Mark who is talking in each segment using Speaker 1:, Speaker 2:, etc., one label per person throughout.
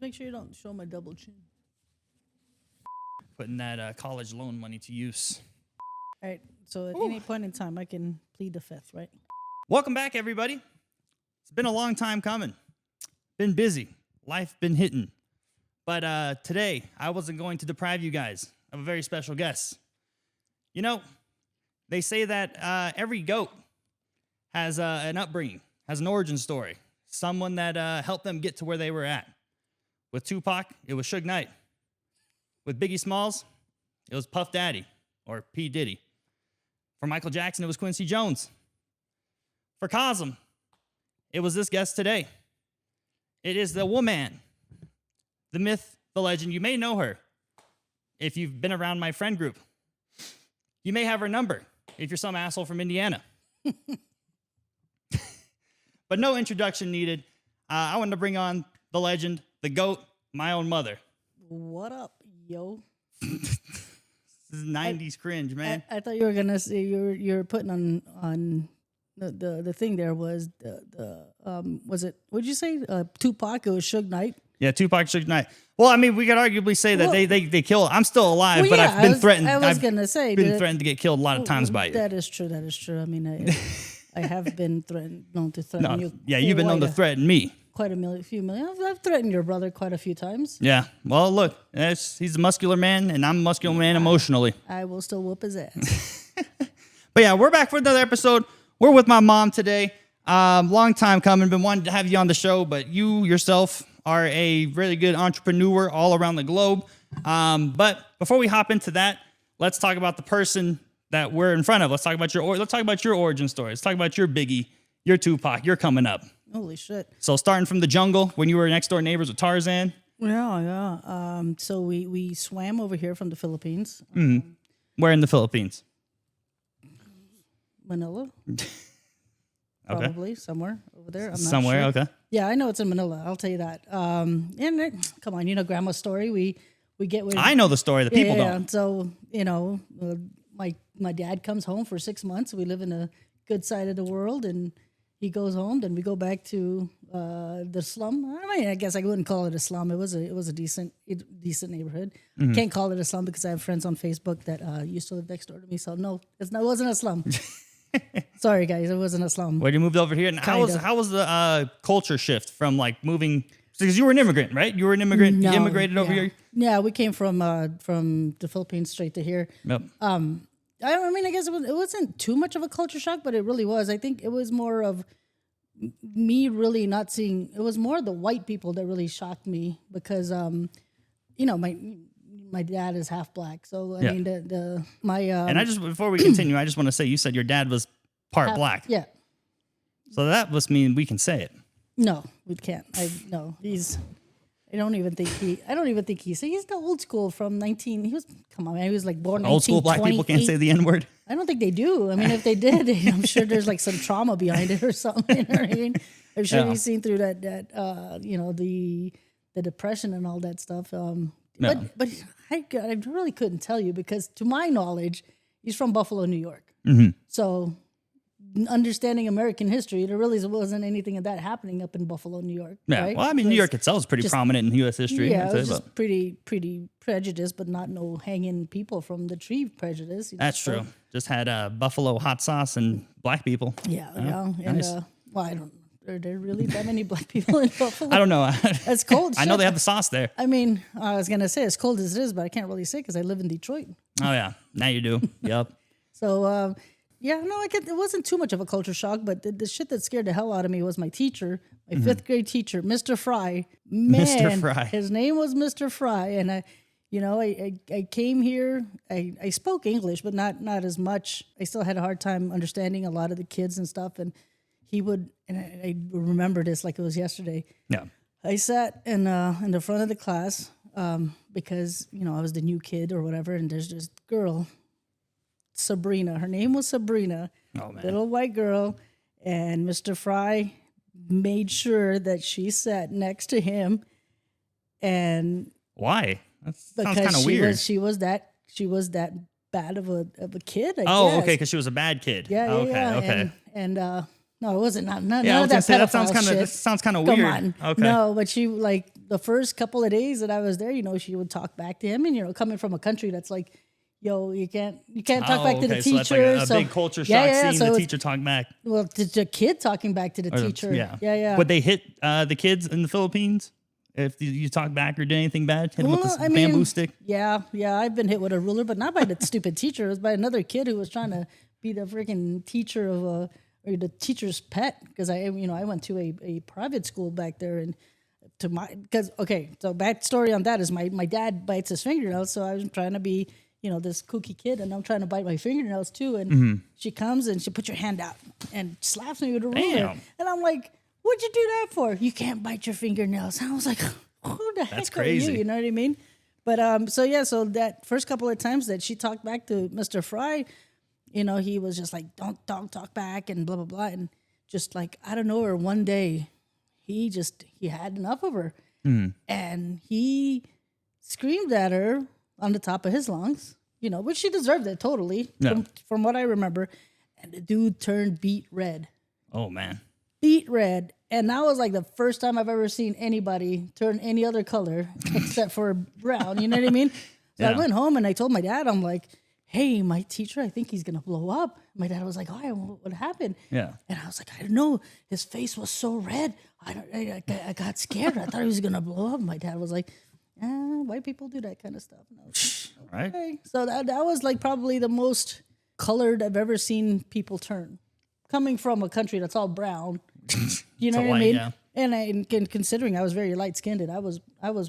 Speaker 1: Just make sure you don't show my double chin.
Speaker 2: Putting that college loan money to use.
Speaker 1: All right. So at any point in time, I can plead the fifth, right?
Speaker 2: Welcome back, everybody. It's been a long time coming. Been busy. Life been hitting. But today, I wasn't going to deprive you guys of a very special guest. You know, they say that every goat has an upbringing, has an origin story. Someone that helped them get to where they were at. With Tupac, it was Suge Knight. With Biggie Smalls, it was Puff Daddy, or P. Diddy. For Michael Jackson, it was Quincy Jones. For Kauzum, it was this guest today. It is the woman, the myth, the legend. You may know her if you've been around my friend group. You may have her number if you're some asshole from Indiana. But no introduction needed. I wanted to bring on the legend, the GOAT, my own mother.
Speaker 1: What up, yo?
Speaker 2: This is 90s cringe, man.
Speaker 1: I thought you were gonna say you're putting on the thing there was the was it, what'd you say, Tupac? It was Suge Knight.
Speaker 2: Yeah, Tupac, Suge Knight. Well, I mean, we could arguably say that they kill. I'm still alive, but I've been threatened. I've been threatened to get killed a lot of times by you.
Speaker 1: That is true. That is true. I mean, I have been known to threaten you.
Speaker 2: Yeah, you've been known to threaten me.
Speaker 1: Quite a few million. I've threatened your brother quite a few times.
Speaker 2: Yeah. Well, look, he's a muscular man, and I'm a muscular man emotionally.
Speaker 1: I will still whoop his ass.
Speaker 2: But yeah, we're back for another episode. We're with my mom today. Long time coming. Been wanting to have you on the show, but you yourself are a really good entrepreneur all around the globe. But before we hop into that, let's talk about the person that we're in front of. Let's talk about your origin story. Let's talk about your Biggie, your Tupac, your coming up.
Speaker 1: Holy shit.
Speaker 2: So starting from the jungle when you were next door neighbors with Tarzan.
Speaker 1: Yeah. So we swam over here from the Philippines.
Speaker 2: Mm-hmm. Where in the Philippines?
Speaker 1: Manila.
Speaker 2: Okay.
Speaker 1: Probably somewhere over there. I'm not
Speaker 2: somewhere,
Speaker 1: sure.
Speaker 2: Okay.
Speaker 1: Yeah, I know it's in Manila. I'll tell you that. Come on, you know Grandma's story. We get with.
Speaker 2: I know the story. The people don't.
Speaker 1: So my dad comes home for 6 months. We live in a good side of the world, and he goes home. Then we go back to the slum. I guess I wouldn't call it a slum. It was a decent neighborhood. Mm-hmm. Can't call it a slum because I have friends on Facebook that used to live next door to me. So no, it wasn't a slum. Sorry, guys, it wasn't a slum.
Speaker 2: When you moved over here, and how was the culture shift from like moving? Because you were an immigrant, right? You were an immigrant.
Speaker 1: No,
Speaker 2: you immigrated over here.
Speaker 1: Yeah, we came from the Philippines straight to here.
Speaker 2: Yep.
Speaker 1: I guess it wasn't too much of a culture shock, but it really was. I think it was more of me really not seeing. It was more the white people that really shocked me because, my dad is half black, so I mean
Speaker 2: and before we continue, I just want to say you said your dad was part black.
Speaker 1: Yeah.
Speaker 2: So that must mean we can say it.
Speaker 1: No, we can't. I don't even think he's the old school from 19. He was like born
Speaker 2: old school black people can't say the N-word.
Speaker 1: I don't think they do. I mean, if they did, I'm sure there's like some trauma behind it or something. You know what I mean? I'm sure he's seen through that the depression and all that stuff. But I really couldn't tell you because to my knowledge, he's from Buffalo, New York.
Speaker 2: Mm-hmm.
Speaker 1: So understanding American history, there really wasn't anything of that happening up in Buffalo, New York.
Speaker 2: Yeah,
Speaker 1: right?
Speaker 2: well, I mean, New York itself is pretty prominent in U.S. history.
Speaker 1: Yeah, it was just pretty prejudiced, but not no hanging people from the tree prejudice.
Speaker 2: That's true. Just had buffalo hot sauce and black people.
Speaker 1: Yeah. And
Speaker 2: nice.
Speaker 1: I don't. Are there really that many black people in Buffalo?
Speaker 2: I don't know.
Speaker 1: It's cold.
Speaker 2: I know they have the sauce there.
Speaker 1: I mean, I was gonna say as cold as it is, but I can't really say because I live in Detroit.
Speaker 2: Oh yeah, now you do. Yep.
Speaker 1: So. It wasn't too much of a culture shock, but the shit that scared the hell out of me was my teacher, my fifth grade teacher, Mr. Fry. Man,
Speaker 2: Mr. Fry.
Speaker 1: His name was Mr. Fry, and I came here. I spoke English, but not as much. I still had a hard time understanding a lot of the kids and stuff. And he would, and I remember this like it was yesterday.
Speaker 2: Yeah.
Speaker 1: I sat in the front of the class because I was the new kid or whatever, and there's this girl. Sabrina. Her name was Sabrina.
Speaker 2: Oh, man.
Speaker 1: Little white girl. And Mr. Fry made sure that she sat next to him. And
Speaker 2: why? That sounds kind of weird.
Speaker 1: She was that bad of a kid. I guess.
Speaker 2: Okay, because she was a bad kid.
Speaker 1: Yeah.
Speaker 2: Okay.
Speaker 1: And no, it wasn't. None
Speaker 2: I
Speaker 1: of
Speaker 2: was
Speaker 1: that
Speaker 2: say,
Speaker 1: pedophile
Speaker 2: that sounds kind of weird.
Speaker 1: Come on.
Speaker 2: Okay.
Speaker 1: No, but she like the first couple of days that I was there, she would talk back to him, and coming from a country that's like, yo, you can't talk back to the teacher.
Speaker 2: So that's like a big culture shock seeing the teacher talk back.
Speaker 1: Well, the kid talking back to the teacher. Yeah.
Speaker 2: Would they hit the kids in the Philippines if you talk back or did anything bad? Hit them with a bamboo stick?
Speaker 1: Yeah. I've been hit with a ruler, but not by the stupid teacher. It was by another kid who was trying to be the freaking teacher or the teacher's pet, because I went to a private school back there, and so backstory on that is my dad bites his fingernails, so I was trying to be this kooky kid, and I'm trying to bite my fingernails too, and she comes and she puts your hand out and slaps me with a ruler, and I'm like, what'd you do that for? You can't bite your fingernails. And I was like, who the heck are you? You know what I mean? But so that first couple of times that she talked back to Mr. Fry, he was just like, don't talk back and blah, blah, blah. And just like, I don't know, or one day he had enough of her. And he screamed at her on the top of his lungs, which she deserved it totally, from what I remember. And the dude turned beet red.
Speaker 2: Oh, man.
Speaker 1: Beet red. And that was like the first time I've ever seen anybody turn any other color except for brown. You know what I mean? So I went home and I told my dad, I'm like, hey, my teacher, I think he's going to blow up. My dad was like, oh, what happened?
Speaker 2: Yeah.
Speaker 1: And I was like, I don't know. His face was so red. I got scared. I thought he was going to blow up. My dad was like, white people do that kind of stuff. And I was like,
Speaker 2: right.
Speaker 1: Okay. So that was like probably the most colored I've ever seen people turn. Coming from a country that's all brown. You know what I mean? Yeah. And considering I was very light skinned, I was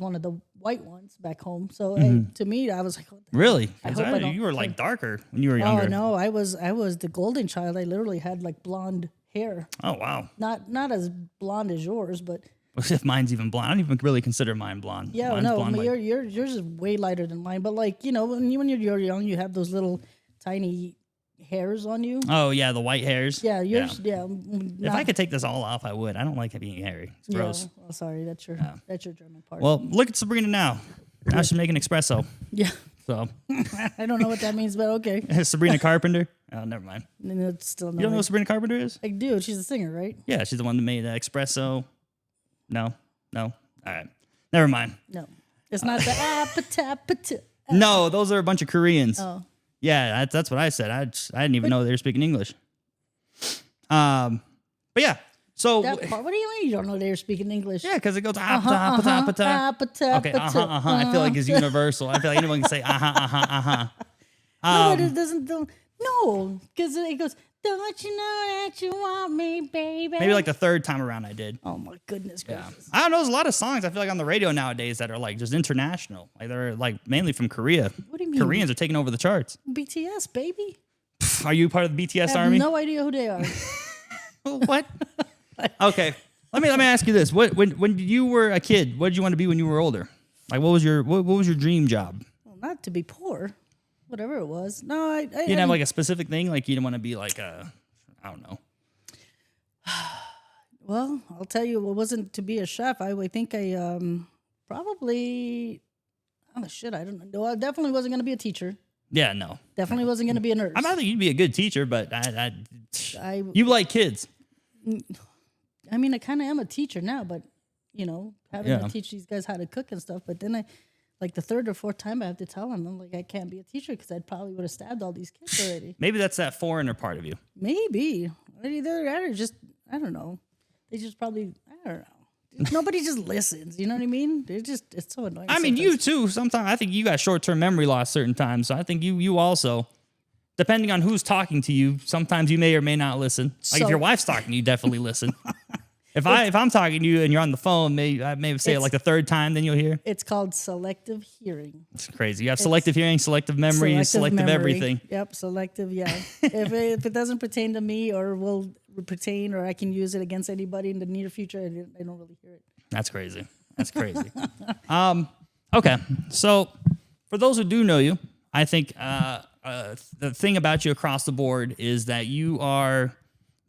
Speaker 1: one of the white ones back home. So to me, I was like,
Speaker 2: really? You were like darker when you were younger.
Speaker 1: Oh no, I was the golden child. I literally had like blonde hair.
Speaker 2: Oh wow.
Speaker 1: Not as blonde as yours, but
Speaker 2: if mine's even blonde, I don't even really consider mine blonde.
Speaker 1: Yeah,
Speaker 2: mine's
Speaker 1: no,
Speaker 2: blonde,
Speaker 1: yours is way lighter than mine. But like when you're young, you have those little tiny hairs on you.
Speaker 2: Oh yeah, the white hairs.
Speaker 1: Yeah, yours. Yeah.
Speaker 2: If I could take this all off, I would. I don't like being hairy. It's gross.
Speaker 1: Yeah, well, sorry, that's your German part.
Speaker 2: Well, look at Sabrina now. Now she's making espresso.
Speaker 1: Yeah.
Speaker 2: So
Speaker 1: I don't know what that means, but okay.
Speaker 2: Sabrina Carpenter. Oh, never mind.
Speaker 1: It's still
Speaker 2: you don't know who Sabrina Carpenter is?
Speaker 1: I do. She's a singer, right?
Speaker 2: Yeah, she's the one that made espresso. No. All right. Never mind.
Speaker 1: No, it's not the appetite.
Speaker 2: No, those are a bunch of Koreans.
Speaker 1: Oh.
Speaker 2: Yeah, that's what I said. I didn't even know they were speaking English. But yeah, so
Speaker 1: that part, what do you mean you don't know they were speaking English?
Speaker 2: Yeah, because it goes Okay, I feel like it's universal. I feel like anyone can say
Speaker 1: No, but it doesn't. No, because it goes. Don't you know that you want me, baby?
Speaker 2: Maybe like the third time around I did.
Speaker 1: Oh my goodness gracious!
Speaker 2: I don't know. There's a lot of songs I feel like on the radio nowadays that are like just international. Like they're like mainly from Korea.
Speaker 1: What do you mean?
Speaker 2: Koreans are taking over the charts.
Speaker 1: BTS, baby.
Speaker 2: Are you part of the BTS
Speaker 1: I have
Speaker 2: army?
Speaker 1: No idea who they are.
Speaker 2: What? Okay. Let me ask you this. When you were a kid, what did you want to be when you were older? Like what was your dream job?
Speaker 1: Well, not to be poor. Whatever it was. No, I
Speaker 2: you didn't have like a specific thing? Like you didn't want to be like I don't know.
Speaker 1: Well, I'll tell you, it wasn't to be a chef. I think I probably, I don't know. I definitely wasn't going to be a teacher.
Speaker 2: Yeah, no.
Speaker 1: Definitely wasn't going to be a nurse.
Speaker 2: I think you'd be a good teacher, but you like kids.
Speaker 1: I mean, I kind of am a teacher now, but, having to teach these guys how to cook and stuff. But then like the third or fourth time I have to tell them, I'm like, I can't be a teacher because I probably would have stabbed all these kids already.
Speaker 2: Maybe that's that foreigner part of you.
Speaker 1: Maybe. Either that or just, I don't know. They just probably, I don't know. Nobody just listens. You know what I mean? It's so annoying.
Speaker 2: I mean, you too. Sometimes I think you got short-term memory loss certain times. So I think you also, depending on who's talking to you, sometimes you may or may not listen. Like if your wife's talking to you, definitely listen. If I'm talking to you and you're on the phone, I may say it like the third time, then you'll hear.
Speaker 1: It's called selective hearing.
Speaker 2: It's crazy. You have selective hearing, selective memory, selective everything.
Speaker 1: Yep, selective, yeah. if it doesn't pertain to me or will pertain or I can use it against anybody in the near future, I don't really hear it.
Speaker 2: That's crazy. Okay, so for those who do know you, I think the thing about you across the board is that you are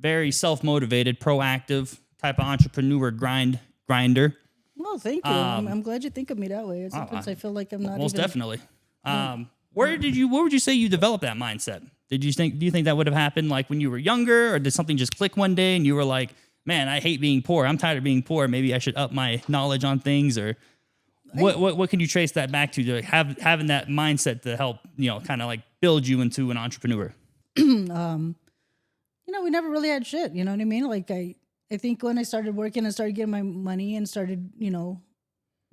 Speaker 2: very self-motivated, proactive, type of entrepreneur grinder.
Speaker 1: Well, thank you. I'm glad you think of me that way. Sometimes I feel like I'm not
Speaker 2: most definitely. Where would you say you developed that mindset? Do you think that would have happened like when you were younger, or did something just click one day and you were like, man, I hate being poor. I'm tired of being poor. Maybe I should up my knowledge on things, or what can you trace that back to having that mindset to help, kind of like build you into an entrepreneur?
Speaker 1: We never really had shit. You know what I mean? Like I think when I started working and started getting my money and started,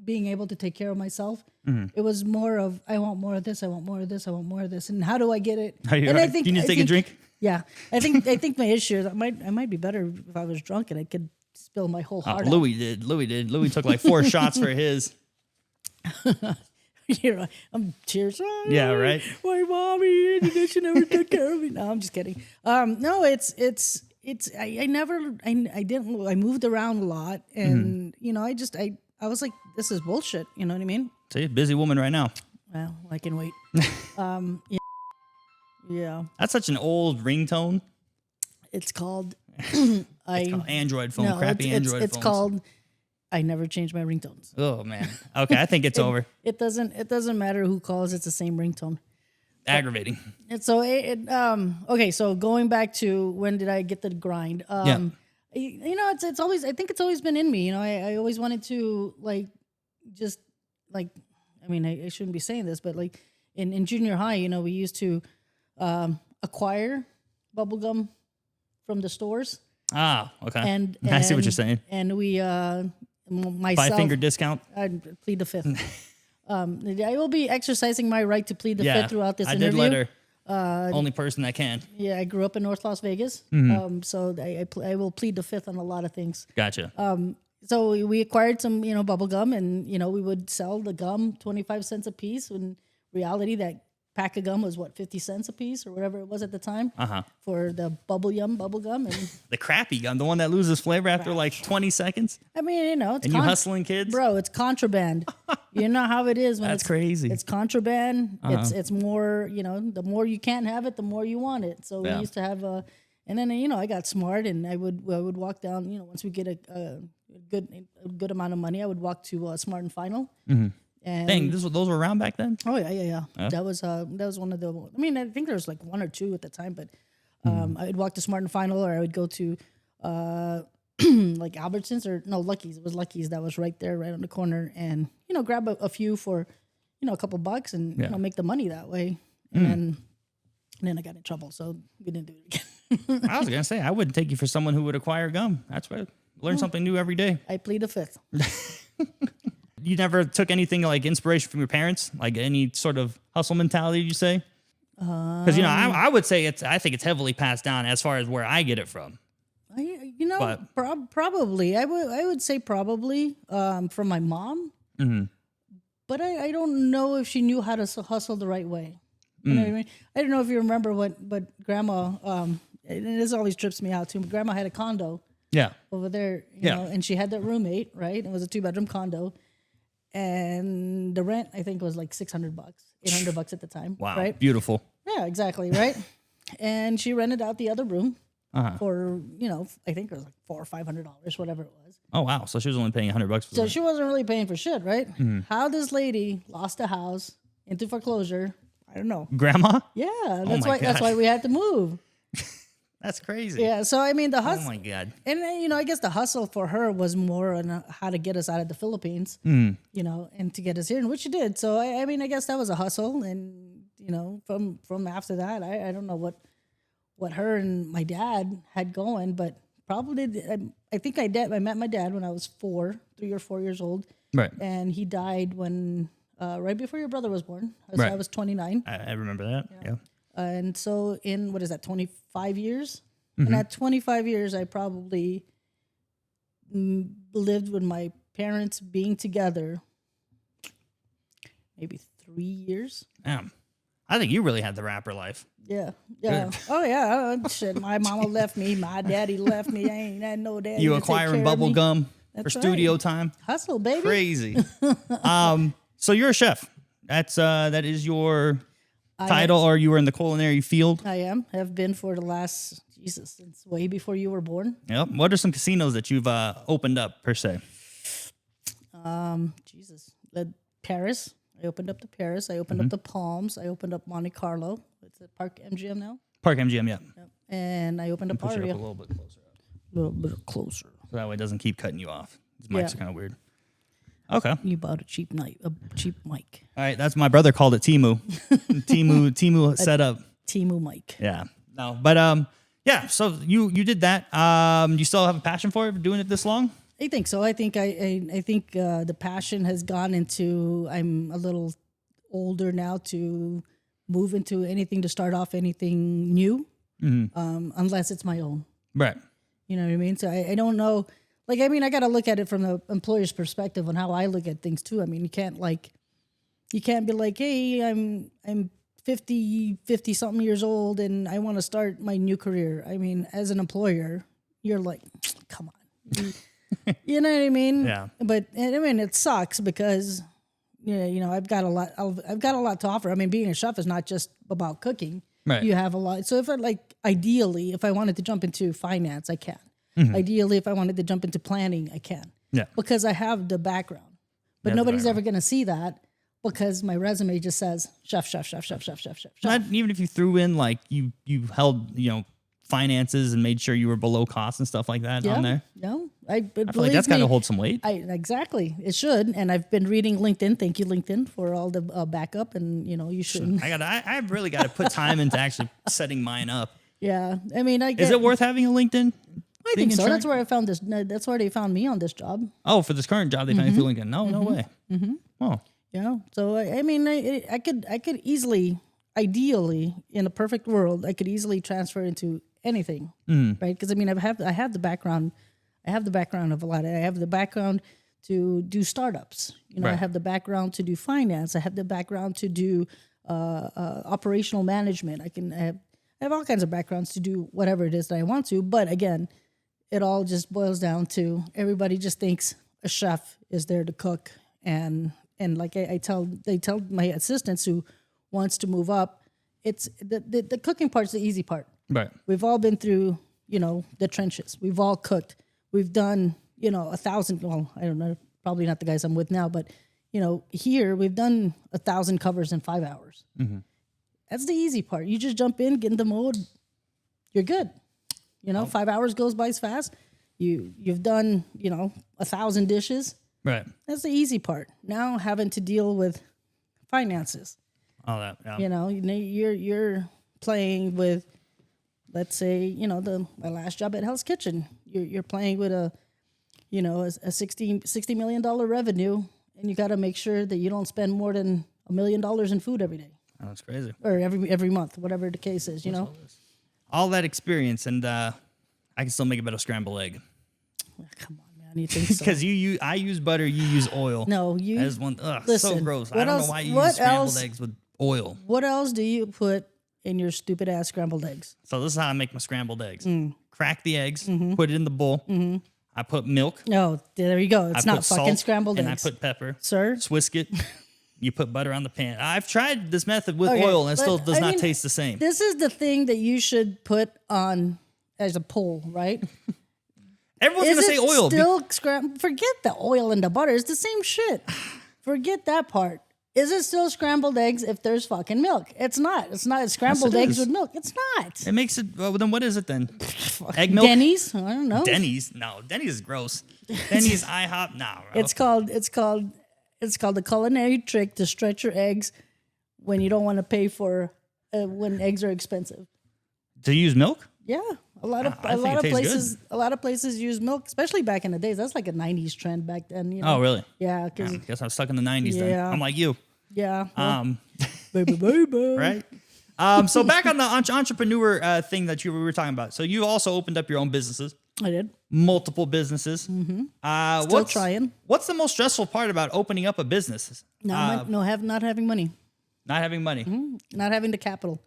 Speaker 1: being able to take care of myself, it was more of, I want more of this. I want more of this. I want more of this. And how do I get it? And I think,
Speaker 2: can you take a drink?
Speaker 1: Yeah. I think my issue is I might be better if I was drunk and I could spill my whole heart out.
Speaker 2: Louis did. Louis took like 4 shots for his.
Speaker 1: I'm tears. Oh,
Speaker 2: yeah, right.
Speaker 1: My mommy, she never took care of me. No, I'm just kidding. No, I moved around a lot, and I was like, this is bullshit. You know what I mean?
Speaker 2: See, busy woman right now.
Speaker 1: Well, I can wait. Yeah.
Speaker 2: That's such an old ringtone.
Speaker 1: It's called.
Speaker 2: It's called Android phone. Crappy Android
Speaker 1: phones. It's called. I never change my ringtones.
Speaker 2: Oh man. Okay, I think it's over.
Speaker 1: It doesn't matter who calls. It's the same ringtone.
Speaker 2: Aggravating.
Speaker 1: And so okay. So going back to when did I get the grind? It's always. I think it's always been in me. I always wanted to I shouldn't be saying this, but like in junior high, we used to acquire bubblegum from the stores.
Speaker 2: Ah, okay.
Speaker 1: And
Speaker 2: I see what you're saying.
Speaker 1: And we myself
Speaker 2: 5-finger discount.
Speaker 1: I'd plead the fifth. I will be exercising my right to plead the fifth throughout this interview.
Speaker 2: I did let her. Only person that can.
Speaker 1: Yeah, I grew up in North Las Vegas, so I will plead the fifth on a lot of things.
Speaker 2: Gotcha.
Speaker 1: So we acquired some, bubble gum, and we would sell the gum 25 cents a piece. When reality, that pack of gum was 50 cents a piece or whatever it was at the time for the bubble gum, and
Speaker 2: the crappy gum, the one that loses flavor after like 20 seconds.
Speaker 1: I mean, it's
Speaker 2: and you hustling kids,
Speaker 1: bro. It's contraband. You know how it is when
Speaker 2: that's crazy.
Speaker 1: It's contraband. It's more. The more you can't have it, the more you want it. So we used to have and then I got smart, and I would walk down. Once we get a good amount of money, I would walk to Smart and Final. And
Speaker 2: dang, those were around back then?
Speaker 1: Oh yeah. That was one of the. I mean, I think there was like 1 or 2 at the time, but I would walk to Smart and Final, or I would go to like Albertsons or Lucky's. It was Lucky's that was right there, right on the corner, and grab a few for a couple bucks, and make the money that way. And then I got in trouble, so we didn't do it again.
Speaker 2: I was gonna say I wouldn't take you for someone who would acquire gum. That's right. Learn something new every day.
Speaker 1: I plead the fifth.
Speaker 2: You never took anything like inspiration from your parents, like any sort of hustle mentality, you say? Because I would say I think it's heavily passed down as far as where I get it from.
Speaker 1: Probably I would say probably from my mom, but I don't know if she knew how to hustle the right way. You know what I mean? I don't know if you remember what Grandma. And this always trips me out too. Grandma had a condo.
Speaker 2: Yeah.
Speaker 1: Over there, you know, and she had that roommate, right? It was a 2-bedroom condo. And the rent, I think, was like $600, $800 at the time.
Speaker 2: Wow.
Speaker 1: Right?
Speaker 2: Beautiful.
Speaker 1: Yeah, exactly. Right. And she rented out the other room for, I think it was like $400 or $500, whatever it was.
Speaker 2: Oh, wow. So she was only paying $100 for
Speaker 1: So she wasn't really paying for shit, right? How this lady lost a house into foreclosure, I don't know.
Speaker 2: Grandma?
Speaker 1: Yeah. That's why we had to move.
Speaker 2: That's crazy.
Speaker 1: Yeah, so I mean the hustle.
Speaker 2: Oh my God.
Speaker 1: And I guess the hustle for her was more on how to get us out of the Philippines, and to get us here, and which she did. So I mean, I guess that was a hustle, and from after that, I don't know what her and my dad had going, but probably I think I met my dad when I was 3 or 4 years old,
Speaker 2: right?
Speaker 1: And he died when right before your brother was born. I was 29.
Speaker 2: I remember that. Yeah.
Speaker 1: And so in, 25 years? And at 25 years, I probably lived with my parents being together maybe 3 years.
Speaker 2: Damn. I think you really had the rapper life.
Speaker 1: Yeah. Oh, yeah. Shit, my mama left me. My daddy left me. I ain't had no daddy.
Speaker 2: You acquiring bubble gum for studio time.
Speaker 1: Hustle, baby.
Speaker 2: Crazy. So you're a chef. That is your title, or you were in the culinary field?
Speaker 1: I am. Have been for the last, since way before you were born.
Speaker 2: Yep. What are some casinos that you've opened up, per se?
Speaker 1: Paris. I opened up the Paris. I opened up the Palms. I opened up Monte Carlo. It's at Park MGM now.
Speaker 2: Park MGM, yeah.
Speaker 1: Yep. And I opened up
Speaker 2: Push it up
Speaker 1: Aria.
Speaker 2: a little bit closer.
Speaker 1: little bit closer.
Speaker 2: So that way it doesn't keep cutting you off. These mics
Speaker 1: Yeah.
Speaker 2: are kind of weird. Okay.
Speaker 1: You bought a cheap mic.
Speaker 2: All right. That's my brother called it Timu. Timu setup.
Speaker 1: Timu mic.
Speaker 2: Yeah. No, but yeah. So you did that. You still have a passion for it, for doing it this long?
Speaker 1: I think so. I think the passion has gone into. I'm a little older now to move into anything, to start off anything new, unless it's my own.
Speaker 2: Right.
Speaker 1: You know what I mean? So I don't know. Like, I mean, I got to look at it from the employer's perspective on how I look at things too. I mean, you can't be like, hey, I'm 50 something years old and I want to start my new career. I mean, as an employer, you're like, come on. You know what I mean?
Speaker 2: Yeah.
Speaker 1: But I mean, it sucks because I've got a lot to offer. I mean, being a chef is not just about cooking.
Speaker 2: Right.
Speaker 1: You have a lot. So ideally, if I wanted to jump into finance, I can. Ideally, if I wanted to jump into planning, I can.
Speaker 2: Yeah.
Speaker 1: Because I have the background. But nobody's ever going to see that because my resume just says chef.
Speaker 2: Not even if you threw in like you held finances and made sure you were below cost and stuff like that on there.
Speaker 1: No,
Speaker 2: I feel like that's got to hold some weight.
Speaker 1: Exactly, it should. And I've been reading LinkedIn. Thank you, LinkedIn, for all the backup. And you shouldn't.
Speaker 2: I've really got to put time into actually setting mine up.
Speaker 1: Yeah, I mean,
Speaker 2: is it worth having a LinkedIn?
Speaker 1: I think so. That's where I found this. That's where they found me on this job.
Speaker 2: Oh, for this current job, they found you through LinkedIn. No way. Mm-hmm. Oh,
Speaker 1: yeah. So I mean, I could easily, ideally, in a perfect world, I could easily transfer into anything, right? Because I mean, I have the background. I have the background of a lot. I have the background to do startups. I have the background to do finance. I have the background to do operational management. I have all kinds of backgrounds to do whatever it is that I want to. But again, it all just boils down to everybody just thinks a chef is there to cook, and like they tell my assistants who wants to move up, it's the cooking part's the easy part.
Speaker 2: right.
Speaker 1: We've all been through the trenches. We've all cooked. We've done 1,000. Well, I don't know, probably not the guys I'm with now, but here we've done 1,000 covers in 5 hours. Mm-hmm. That's the easy part. You just jump in, get in the mode, you're good. 5 hours goes by fast. You've done 1,000 dishes.
Speaker 2: Right.
Speaker 1: That's the easy part. Now having to deal with finances.
Speaker 2: All that. Yeah.
Speaker 1: You're playing with, let's say, my last job at Hell's Kitchen. You're playing with a $60 million revenue, and you got to make sure that you don't spend more than $1 million in food every day.
Speaker 2: Oh, that's crazy.
Speaker 1: Or every month, whatever the case is.
Speaker 2: All that experience, and I can still make a better scrambled egg.
Speaker 1: Come on, man. You think so?
Speaker 2: Because I use butter, you use oil.
Speaker 1: No, you.
Speaker 2: As one,
Speaker 1: listen,
Speaker 2: so gross. I don't know why you use scrambled eggs with oil.
Speaker 1: What else do you put in your stupid ass scrambled eggs?
Speaker 2: So this is how I make my scrambled eggs. Crack the eggs, put it in the bowl. I put milk.
Speaker 1: No, there you go. It's not fucking scrambled eggs.
Speaker 2: And I put pepper.
Speaker 1: Sir?
Speaker 2: Whisk it. You put butter on the pan. I've tried this method with oil, and it still does not taste the same.
Speaker 1: This is the thing that you should put on as a poll, right?
Speaker 2: Everyone's going to say oil.
Speaker 1: Forget the oil and the butter. It's the same shit. Forget that part. Is it still scrambled eggs if there's fucking milk? It's not. It's not scrambled eggs with milk. It's not.
Speaker 2: It makes it. Well, then what is it then? Egg milk?
Speaker 1: Denny's? I don't know.
Speaker 2: Denny's? No, Denny's is gross. Denny's, IHOP? No. Bro.
Speaker 1: It's called the culinary trick to stretch your eggs when you don't want to pay for when eggs are expensive.
Speaker 2: Do you use milk?
Speaker 1: Yeah, a lot of places use milk, especially back in the days. That's like a '90s trend back then.
Speaker 2: Oh, really?
Speaker 1: Yeah,
Speaker 2: I guess I was stuck in the '90s. Then I'm like you.
Speaker 1: Yeah.
Speaker 2: Baby. Right. So back on the entrepreneur thing that we were talking about. So you also opened up your own businesses.
Speaker 1: I did.
Speaker 2: Multiple businesses. Mm-hmm.
Speaker 1: Still trying.
Speaker 2: What's the most stressful part about opening up a business?
Speaker 1: Not having money.
Speaker 2: Not having money.
Speaker 1: Mm-hmm. Not having the capital.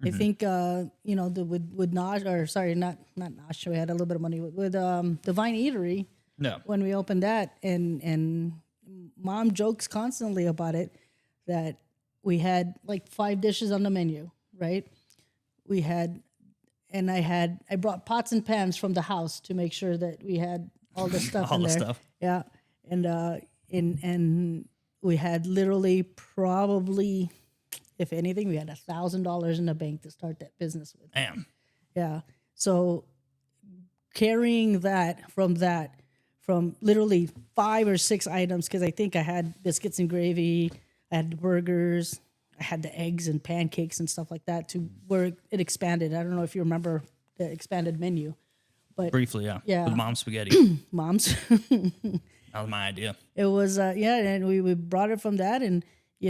Speaker 1: I think with Nosh, or sorry, not Nosh. We had a little bit of money with Divine Eatery.
Speaker 2: No.
Speaker 1: When we opened that, and Mom jokes constantly about it, that we had like 5 dishes on the menu, right? I brought pots and pans from the house to make sure that we had all the stuff in there.
Speaker 2: Stuff.
Speaker 1: Yeah. And we had literally probably, if anything, we had $1,000 in the bank to start that business with.
Speaker 2: Damn.
Speaker 1: Yeah. So carrying that from literally 5 or 6 items, because I think I had biscuits and gravy, I had the burgers, I had the eggs and pancakes and stuff like that, to where it expanded. I don't know if you remember the expanded menu, but
Speaker 2: Briefly, yeah.
Speaker 1: Yeah.
Speaker 2: With mom spaghetti.
Speaker 1: Mom's.
Speaker 2: That was my idea.
Speaker 1: It was and we brought it from that, and we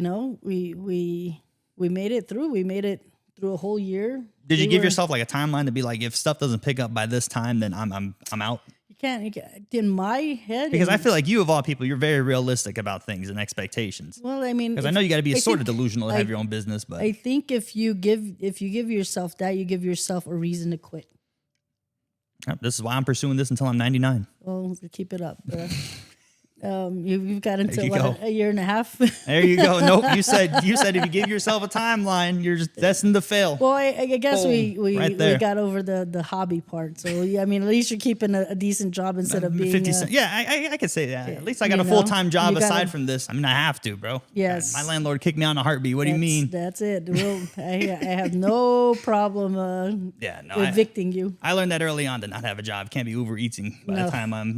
Speaker 1: made it through. We made it through a whole year.
Speaker 2: Did you give yourself like a timeline to be like, if stuff doesn't pick up by this time, then I'm out?
Speaker 1: You can't in my head,
Speaker 2: Because I feel like you, of all people, you're very realistic about things and expectations.
Speaker 1: well, I mean,
Speaker 2: Because I know you got to be sort of delusional to have your own business, but
Speaker 1: I think if you give yourself that, you give yourself a reason to quit.
Speaker 2: this is why I'm pursuing this until I'm 99.
Speaker 1: Well, keep it up. You've got until
Speaker 2: you go.
Speaker 1: a year and a half.
Speaker 2: There you go. Nope. You said if you give yourself a timeline, you're just destined to fail.
Speaker 1: Well, I guess
Speaker 2: Boom.
Speaker 1: we
Speaker 2: Right there.
Speaker 1: got over the hobby part. So yeah, I mean, at least you're keeping a decent job instead of being
Speaker 2: 50 cent. Yeah, I could say that. At least I got
Speaker 1: you
Speaker 2: a
Speaker 1: know,
Speaker 2: full-time job
Speaker 1: you gotta-
Speaker 2: aside from this. I mean, I have to, bro.
Speaker 1: Yes.
Speaker 2: God, my landlord kicked me out in a heartbeat. What do you mean?
Speaker 1: That's it. I have no problem
Speaker 2: Yeah, no.
Speaker 1: evicting you.
Speaker 2: I learned that early on to not have a job. Can't be Uber eating by
Speaker 1: No.
Speaker 2: the time I'm,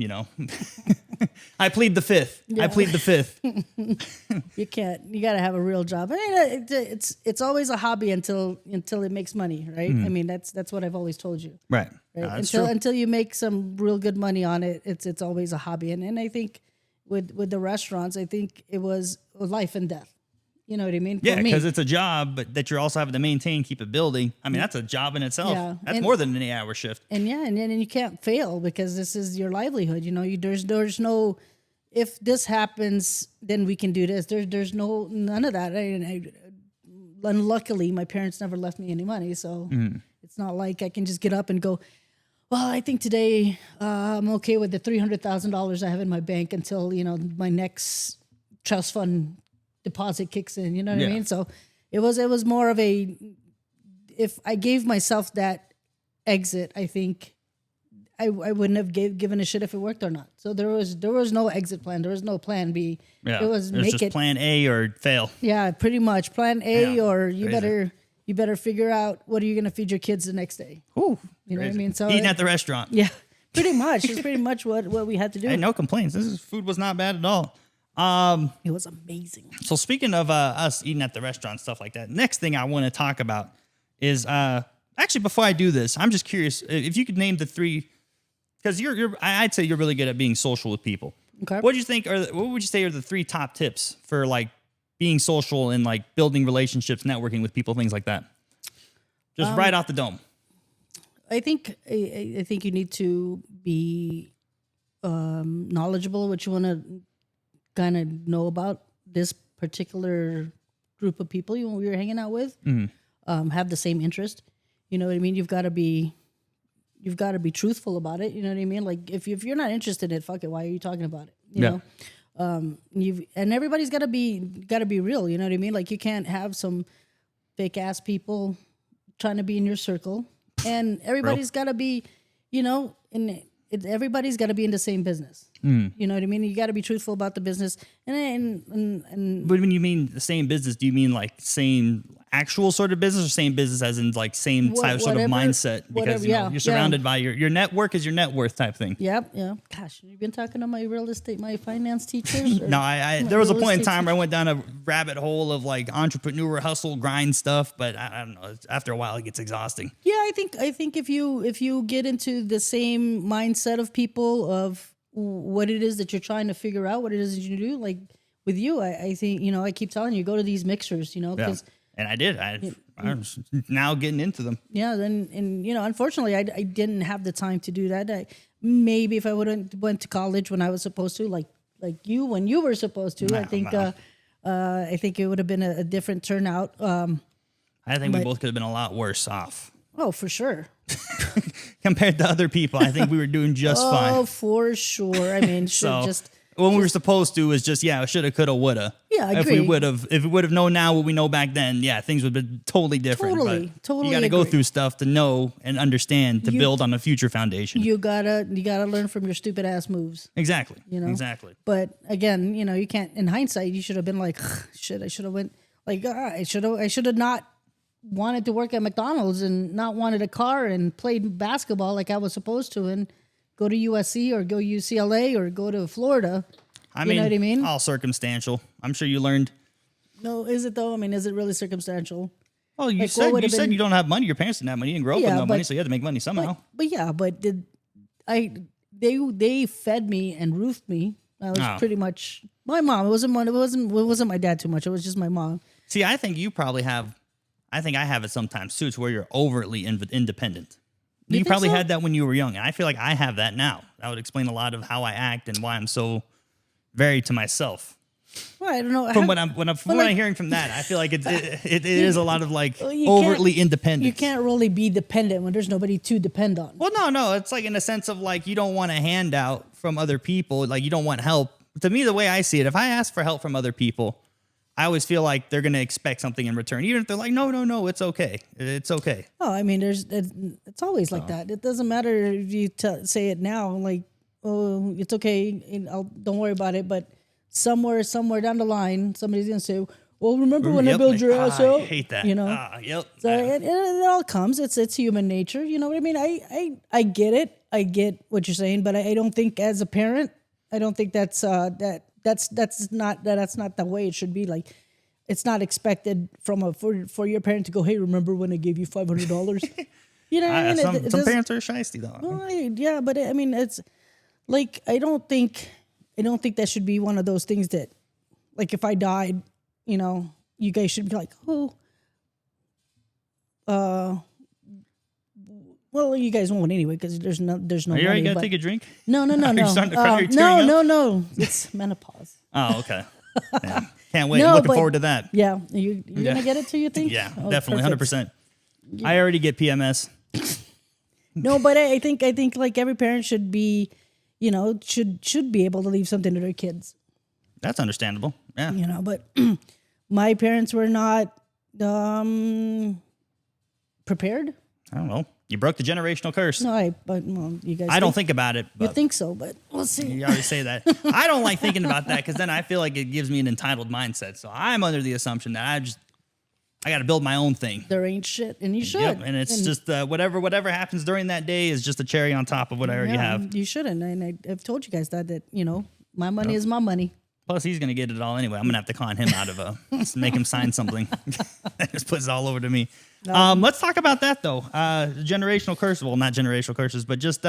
Speaker 2: I plead the fifth. I plead the fifth.
Speaker 1: You can't. You got to have a real job. I mean, it's always a hobby until it makes money, right? I mean, that's what I've always told you.
Speaker 2: Right.
Speaker 1: Right?
Speaker 2: No, that's
Speaker 1: Until you make some real good money on it, it's always a hobby. And I think with the restaurants, I think it was life and death. You know what I mean?
Speaker 2: Yeah,
Speaker 1: For me.
Speaker 2: because it's a job, but that you're also having to maintain, keep it building. I mean, that's a job in itself.
Speaker 1: Yeah,
Speaker 2: That's
Speaker 1: and-
Speaker 2: more than an 8-hour shift.
Speaker 1: And you can't fail, because this is your livelihood. There's no, if this happens, then we can do this. There's none of that. Unluckily, my parents never left me any money, so it's not like I can just get up and go, well, I think today I'm okay with the $300,000 I have in my bank until my next trust fund deposit kicks in. You know what I
Speaker 2: Yeah.
Speaker 1: mean? So it was more of a, if I gave myself that exit, I think I wouldn't have given a shit if it worked or not. So there was no exit plan. There was no plan B.
Speaker 2: Yeah.
Speaker 1: It was
Speaker 2: There's
Speaker 1: make
Speaker 2: just
Speaker 1: it.
Speaker 2: plan A or fail.
Speaker 1: Yeah, pretty much plan A,
Speaker 2: Yeah,
Speaker 1: or you
Speaker 2: crazy.
Speaker 1: better figure out what are you going to feed your kids the next day.
Speaker 2: Ooh,
Speaker 1: You know what I
Speaker 2: crazy.
Speaker 1: mean? So
Speaker 2: Eating at the restaurant.
Speaker 1: yeah, pretty much. It's pretty much what we had to do.
Speaker 2: Hey, no complaints. Food was not bad at all.
Speaker 1: It was amazing.
Speaker 2: So speaking of us eating at the restaurant, stuff like that, next thing I want to talk about is actually, before I do this, I'm just curious if you could name the 3, because I'd say you're really good at being social with people.
Speaker 1: Okay.
Speaker 2: What do you think what would you say are the 3 top tips for like being social and like building relationships, networking with people, things like that? Just right off the dome.
Speaker 1: I think you need to be knowledgeable what you want to kind of know about this particular group of people you're hanging out with. Have the same interest. You know what I mean? You've got to be truthful about it. You know what I mean? Like if you're not interested in it, fuck it. Why are you talking about it? You know. And everybody's got to be real. You know what I mean? Like you can't have some fake ass people trying to be in your circle, and everybody's got to be, everybody's got to be in the same business. You know what I mean? You got to be truthful about the business. And
Speaker 2: But when you mean the same business, do you mean like same actual sort of business, or same business as in like same sort of
Speaker 1: whatever-
Speaker 2: mindset? Because
Speaker 1: whatever, yeah,
Speaker 2: you're surrounded by your network is your net worth type thing.
Speaker 1: Yep. Gosh, you've been talking to my real estate, my finance teachers? Or-
Speaker 2: No, there was a
Speaker 1: real
Speaker 2: point in
Speaker 1: estate
Speaker 2: time where I went down a rabbit hole of like entrepreneur hustle grind stuff, but I don't know. After a while, it gets exhausting.
Speaker 1: Yeah, I think if you get into the same mindset of people of what it is that you're trying to figure out, what it is that you do, like with you, I think I keep telling you, go to these mixers,
Speaker 2: Yeah.
Speaker 1: because
Speaker 2: And I did. I'm now getting into them.
Speaker 1: unfortunately, I didn't have the time to do that. Maybe if I would have went to college when I was supposed to, like you when you were supposed to,
Speaker 2: No,
Speaker 1: I think it would have been a different turnout.
Speaker 2: I think we both could have been a lot worse off.
Speaker 1: Oh, for sure.
Speaker 2: Compared to other people, I think we were doing just fine.
Speaker 1: Oh, for sure. I mean,
Speaker 2: So
Speaker 1: just
Speaker 2: when we were supposed to is just shoulda, coulda, woulda.
Speaker 1: Yeah, I
Speaker 2: If we
Speaker 1: agree.
Speaker 2: would have known now what we know back then, things would have been totally different.
Speaker 1: Totally,
Speaker 2: but
Speaker 1: totally
Speaker 2: You got to go
Speaker 1: agree.
Speaker 2: through stuff to know and understand to build on a future foundation.
Speaker 1: you gotta learn from your stupid ass moves.
Speaker 2: Exactly.
Speaker 1: know?
Speaker 2: Exactly.
Speaker 1: But again, you can't. In hindsight, you should have been like, shit. I should have went. Like, I should have not wanted to work at McDonald's and not wanted a car and played basketball like I was supposed to and go to USC or go UCLA or go to Florida.
Speaker 2: I
Speaker 1: You know what I mean?
Speaker 2: all circumstantial. I'm sure you learned.
Speaker 1: No, is it though? I mean, is it really circumstantial?
Speaker 2: Well, you
Speaker 1: Like, what
Speaker 2: said
Speaker 1: would have
Speaker 2: you
Speaker 1: been-
Speaker 2: don't have money. Your parents didn't have money. You didn't grow up with
Speaker 1: Yeah,
Speaker 2: no money,
Speaker 1: but-
Speaker 2: so you had to make money somehow.
Speaker 1: But did they fed me and roofed me. I was
Speaker 2: Oh.
Speaker 1: pretty much my mom. It wasn't my dad too much. It was just my mom.
Speaker 2: See, I think you probably have. I think I have it sometimes too. It's where you're overtly independent. You
Speaker 1: think
Speaker 2: probably
Speaker 1: so?
Speaker 2: had that when you were young, and I feel like I have that now. That would explain a lot of how I act and why I'm so very to myself.
Speaker 1: Well, I don't know.
Speaker 2: From what I'm hearing from that, I feel like it is a lot of like
Speaker 1: Well, you
Speaker 2: overly
Speaker 1: can't-
Speaker 2: independent.
Speaker 1: You can't really be dependent when there's nobody to depend on.
Speaker 2: Well, no. It's like in a sense of like you don't want a handout from other people. Like you don't want help. To me, the way I see it, if I ask for help from other people, I always feel like they're going to expect something in return. Even if they're like, no, it's okay. It's okay.
Speaker 1: Oh, I mean, it's always like that. It doesn't matter if you say it now, like, oh, it's okay, and don't worry about it. But somewhere down the line, somebody's gonna say, "Well, remember when I
Speaker 2: Yep,
Speaker 1: built
Speaker 2: like,
Speaker 1: your ass
Speaker 2: I
Speaker 1: up?"
Speaker 2: hate that.
Speaker 1: You know.
Speaker 2: Yep.
Speaker 1: So it all comes. It's human nature. You know what I mean? I get it. I get what you're saying, but I don't think as a parent, I don't think that's not the way it should be. Like, it's not expected for your parent to go, "Hey, remember when I gave you $500?" You know what I mean?
Speaker 2: some
Speaker 1: It doesn't-
Speaker 2: parents are shiesty though.
Speaker 1: well, yeah, but I mean, it's like I don't think that should be one of those things that, like, if I died, you know, you guys should be like, oh, well, you guys won't anyway because there's no
Speaker 2: Are you
Speaker 1: money.
Speaker 2: already gonna
Speaker 1: but-
Speaker 2: take a drink?
Speaker 1: no,
Speaker 2: Are you starting to cry? You're
Speaker 1: no,
Speaker 2: tearing up?
Speaker 1: no, it's menopause.
Speaker 2: Oh, okay. Yeah. Can't wait.
Speaker 1: No,
Speaker 2: I'm looking
Speaker 1: but-
Speaker 2: forward to that.
Speaker 1: Yeah, you're gonna get it too. You think?
Speaker 2: Yeah,
Speaker 1: Oh,
Speaker 2: definitely,
Speaker 1: perfect.
Speaker 2: 100%. I already get PMS.
Speaker 1: No, but I think like every parent should be, you know, should be able to leave something to their kids.
Speaker 2: That's understandable. Yeah.
Speaker 1: You know, but my parents were not prepared.
Speaker 2: I don't know. You broke the generational curse.
Speaker 1: No, you guys.
Speaker 2: I don't think about it.
Speaker 1: you
Speaker 2: But
Speaker 1: think so, but we'll see.
Speaker 2: you already say that. I don't like thinking about that because then I feel like it gives me an entitled mindset. So I'm under the assumption that I got to build my own thing.
Speaker 1: There ain't shit, and you should.
Speaker 2: Yep, and it's just whatever happens during that day is just a cherry on top of what I already have.
Speaker 1: You shouldn't, and I've told you guys that you know my money is my money.
Speaker 2: Plus, he's gonna get it all anyway. I'm gonna have to con him out of make him sign something. That just puts it all over to me. Let's talk about that though. Generational curses. Well, not generational curses, but just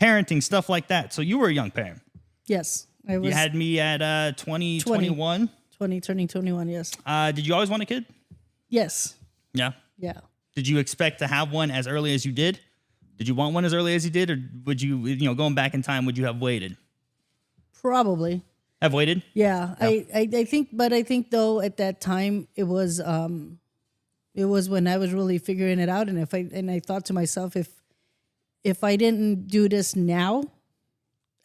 Speaker 2: parenting stuff like that. So you were a young parent.
Speaker 1: Yes, I was
Speaker 2: You had me at 20, 21.
Speaker 1: 20, turning 21. Yes,
Speaker 2: Did you always want a kid?
Speaker 1: yes,
Speaker 2: Yeah.
Speaker 1: yeah.
Speaker 2: Did you expect to have one as early as you did? Did you want one as early as you did, or would you, going back in time, would you have waited?
Speaker 1: Probably.
Speaker 2: Have waited?
Speaker 1: Yeah, I think though at that time it was when I was really figuring it out, and I thought to myself, if I didn't do this now,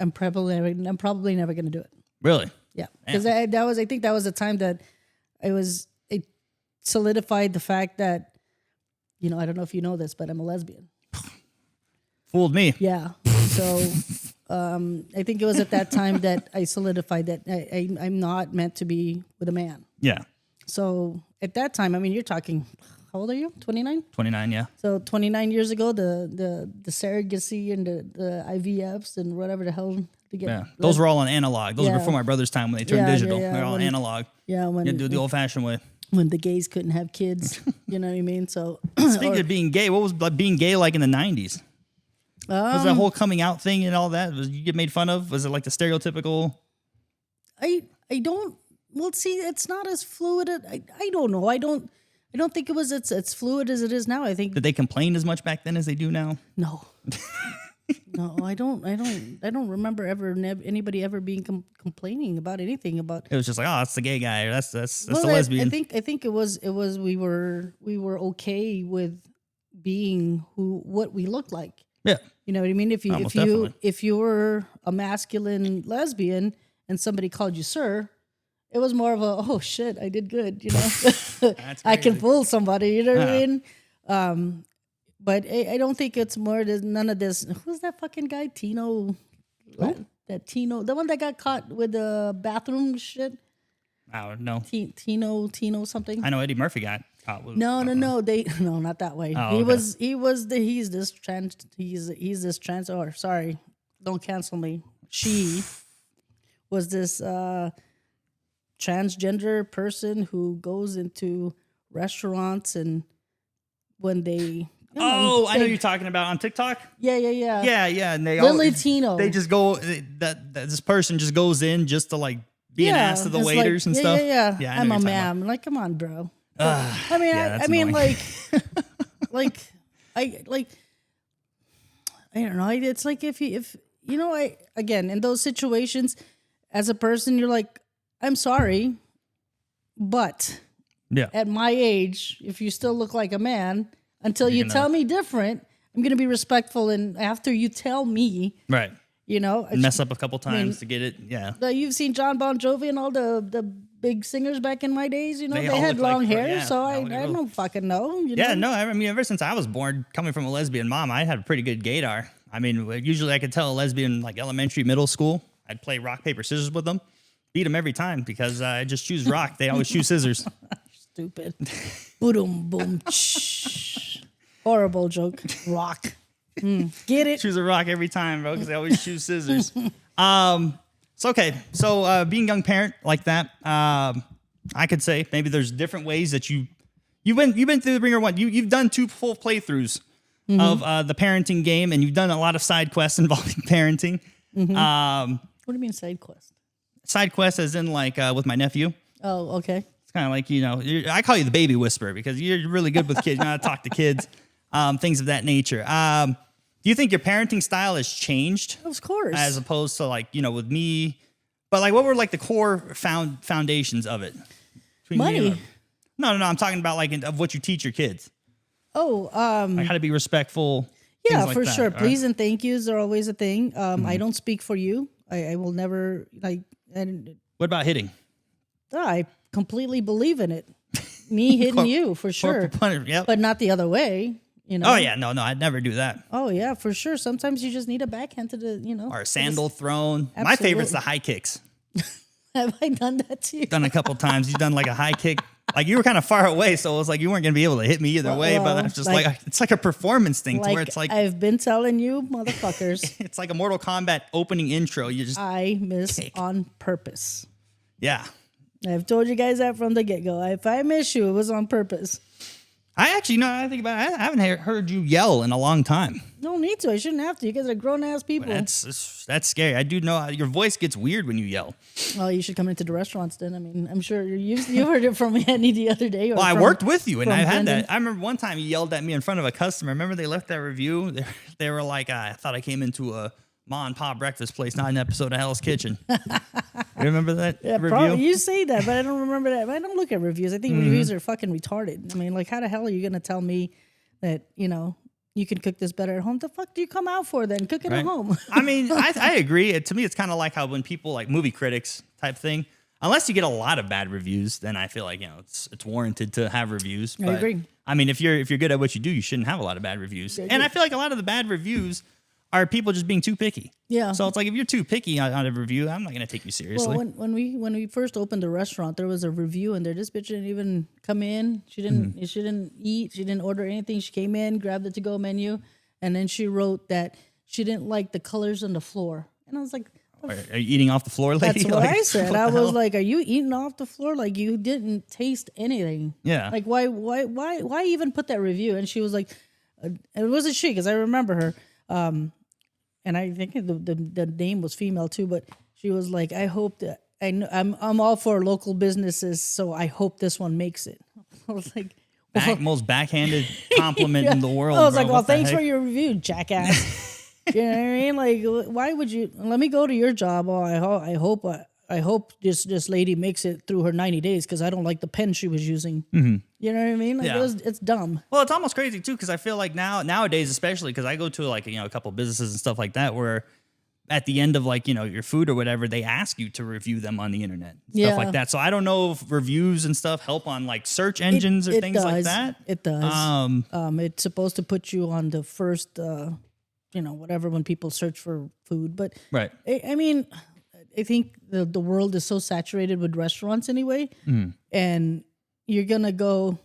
Speaker 1: I'm probably never going to do it.
Speaker 2: Really?
Speaker 1: Yeah, because I think that was the time that it solidified the fact that, you know, I don't know if you know this, but I'm a lesbian.
Speaker 2: Fooled me.
Speaker 1: Yeah, so. I think it was at that time that I solidified that I'm not meant to be with a man.
Speaker 2: Yeah.
Speaker 1: So at that time, I mean, you're talking, how old are you? 29?
Speaker 2: 29, yeah.
Speaker 1: So 29 years ago, the surrogacy and the IVFs and whatever the hell to get.
Speaker 2: Yeah. Those were all on analog. Those were
Speaker 1: Yeah.
Speaker 2: before my brother's time when they turned
Speaker 1: Yeah,
Speaker 2: digital.
Speaker 1: yeah, yeah.
Speaker 2: They're all
Speaker 1: When-
Speaker 2: analog.
Speaker 1: Yeah,
Speaker 2: You had to do it the old-fashioned way.
Speaker 1: when the gays couldn't have kids, you know what I mean? So
Speaker 2: Speaking of being gay, what was being gay like in the 90s? Was that whole coming out thing and all that? Was you get made fun of? Was it like the stereotypical?
Speaker 1: I don't. Well, see, it's not as fluid. I don't know. I don't think it was. It's fluid as it is now. I think
Speaker 2: Did they complain as much back then as they do now?
Speaker 1: no. No, I don't remember anybody ever being complaining about anything about.
Speaker 2: It was just like, oh, that's the gay guy, or that's the
Speaker 1: Well,
Speaker 2: lesbian.
Speaker 1: I think it was we were okay with being what we looked like.
Speaker 2: Yeah.
Speaker 1: You know what I mean?
Speaker 2: Almost definitely.
Speaker 1: If you were a masculine lesbian and somebody called you sir, it was more of a, oh shit, I did good, you know.
Speaker 2: That's
Speaker 1: I can
Speaker 2: crazy.
Speaker 1: fool somebody, you know what I
Speaker 2: Yeah.
Speaker 1: mean? But I don't think it's more. There's none of this. Who's that fucking guy? Tino. That Tino, the one that got caught with the bathroom shit.
Speaker 2: I don't know.
Speaker 1: Tino something.
Speaker 2: I know Eddie Murphy got
Speaker 1: No. They no, not that way.
Speaker 2: Oh,
Speaker 1: he
Speaker 2: okay.
Speaker 1: he's this trans. Or sorry, don't cancel me. She was this transgender person who goes into restaurants and when they.
Speaker 2: Oh, I know you're talking about on TikTok.
Speaker 1: Yeah.
Speaker 2: Yeah, and they
Speaker 1: Lily Tino.
Speaker 2: They just go that this person just goes in just to like be an ass to the
Speaker 1: it's
Speaker 2: waiters and
Speaker 1: like,
Speaker 2: stuff.
Speaker 1: Yeah.
Speaker 2: I know
Speaker 1: I'm
Speaker 2: what
Speaker 1: a
Speaker 2: you're talking
Speaker 1: ma'am. Like, come on, bro.
Speaker 2: about.
Speaker 1: I mean,
Speaker 2: annoying.
Speaker 1: I don't know. It's like if you know, again in those situations, as a person, you're like, I'm sorry, but
Speaker 2: yeah,
Speaker 1: at my age, if you still look like a man, until you tell me different, I'm gonna be respectful. And after you tell me,
Speaker 2: right,
Speaker 1: you know,
Speaker 2: mess up a couple times to get it. Yeah,
Speaker 1: you've seen John Bon Jovi and all the big singers back in my days. You know,
Speaker 2: They
Speaker 1: they
Speaker 2: all
Speaker 1: had
Speaker 2: look like
Speaker 1: long
Speaker 2: her,
Speaker 1: hair,
Speaker 2: yeah.
Speaker 1: so
Speaker 2: No,
Speaker 1: I
Speaker 2: look at
Speaker 1: don't fucking know. You
Speaker 2: yeah.
Speaker 1: know?
Speaker 2: No, I mean, ever since I was born, coming from a lesbian mom, I had a pretty good gaydar. I mean, usually I could tell a lesbian like elementary, middle school. I'd play rock paper scissors with them, beat them every time because I just choose rock. They always choose scissors.
Speaker 1: Stupid. Boom, boom. Shh. Horrible joke. Rock. Get it?
Speaker 2: Choose a rock every time, bro, because they always choose scissors. So okay, so being a young parent like that, I could say maybe there's different ways that you've been through the ringer. You've done 2 full playthroughs of the parenting game, and you've done a lot of side quests involving parenting.
Speaker 1: What do you mean side quest?
Speaker 2: Side quests, as in like with my nephew.
Speaker 1: Oh, okay.
Speaker 2: It's kind of like I call you the baby whisperer because you're really good with kids. You know how to talk to kids, things of that nature. Do you think your parenting style has changed?
Speaker 1: Of course.
Speaker 2: As opposed to like, with me, but like what were like the core foundations of it? Between me and
Speaker 1: Money.
Speaker 2: No, I'm talking about like of what you teach your kids.
Speaker 1: Oh,
Speaker 2: Like how to be respectful.
Speaker 1: yeah,
Speaker 2: things like
Speaker 1: for
Speaker 2: that,
Speaker 1: sure.
Speaker 2: all right?
Speaker 1: Please and thank yous are always a thing. I don't speak for you. I will never
Speaker 2: What about hitting?
Speaker 1: I completely believe in it. Me hitting you for sure,
Speaker 2: Yep.
Speaker 1: but not the other way. You know.
Speaker 2: Oh yeah, no, I'd never do that.
Speaker 1: Oh yeah, for sure. Sometimes you just need a backhand to the,
Speaker 2: Or a sandal thrown. My favorite's the high kicks.
Speaker 1: Have I done that to you?
Speaker 2: Done a couple times. You've done like a high kick. Like you were kind of far away, so it was like you weren't gonna be able to hit me either way. But
Speaker 1: well,
Speaker 2: it's just like it's like a performance thing, to where
Speaker 1: Like
Speaker 2: it's like
Speaker 1: I've been telling you, motherfuckers,
Speaker 2: it's like a Mortal Kombat opening intro. You just
Speaker 1: I miss on purpose.
Speaker 2: yeah.
Speaker 1: I've told you guys that from the get go. If I miss you, it was on purpose.
Speaker 2: I actually, I think about it. I haven't heard you yell in a long time.
Speaker 1: No need to. I shouldn't have to. You guys are grown ass people.
Speaker 2: That's scary. I do know your voice gets weird when you yell.
Speaker 1: Oh, you should come into the restaurants then. I mean, I'm sure you heard it from Annie the other day. Or
Speaker 2: Well, I worked with you, and
Speaker 1: from
Speaker 2: I had
Speaker 1: Brendan.
Speaker 2: that. I remember one time you yelled at me in front of a customer. Remember they left that review? They were like, I thought I came into a ma and pa breakfast place, not an episode of Hell's Kitchen. You remember that review?
Speaker 1: Probably, you say that, but I don't remember that. I don't look at reviews. I think reviews are fucking retarded. I mean, like, how the hell are you going to tell me that, you can cook this better at home? The fuck do you come out for then? Cook it at home.
Speaker 2: I mean, I agree. To me, it's kind of like how when people like movie critics type thing, unless you get a lot of bad reviews, then I feel like, it's warranted to have reviews.
Speaker 1: I agree.
Speaker 2: I mean, if you're good at what you do, you shouldn't have a lot of bad reviews. And I feel like a lot of the bad reviews are people just being too picky.
Speaker 1: Yeah.
Speaker 2: So it's like if you're too picky on a review, I'm not going to take you seriously.
Speaker 1: Well, when we first opened the restaurant, there was a review in there. This bitch didn't even come in. She didn't eat. She didn't order anything. She came in, grabbed the to-go menu, and then she wrote that she didn't like the colors on the floor. And I was like,
Speaker 2: Are you eating off the floor, lady?
Speaker 1: that's what
Speaker 2: Like,
Speaker 1: I said.
Speaker 2: what
Speaker 1: I
Speaker 2: the
Speaker 1: was
Speaker 2: hell?
Speaker 1: like, are you eating off the floor? Like you didn't taste anything.
Speaker 2: Yeah.
Speaker 1: Like why even put that review? And she was like, it wasn't she, because I remember her. And I think the name was female too, but she was like, I hope that I'm all for local businesses, so I hope this one makes it. I was like,
Speaker 2: most backhanded compliment in the world.
Speaker 1: I was
Speaker 2: bro.
Speaker 1: like, well,
Speaker 2: What the
Speaker 1: thanks
Speaker 2: heck?
Speaker 1: for your review, jackass. You know what I mean? Like, why would you? Let me go to your job. Oh, I hope this lady makes it through her 90 days because I don't like the pen she was using. Mm-hmm. You know what I mean? Like,
Speaker 2: Yeah.
Speaker 1: it's dumb.
Speaker 2: Well, it's almost crazy too, because I feel like nowadays, especially because I go to like a couple businesses and stuff like that, where at the end of like your food or whatever, they ask you to review them on the internet, stuff like that. So I don't know if reviews and stuff help on like search engines or things like that.
Speaker 1: It does. It's supposed to put you on the first, whatever when people search for food. But
Speaker 2: Right.
Speaker 1: I mean, I think the world is so saturated with restaurants anyway, and you're gonna go.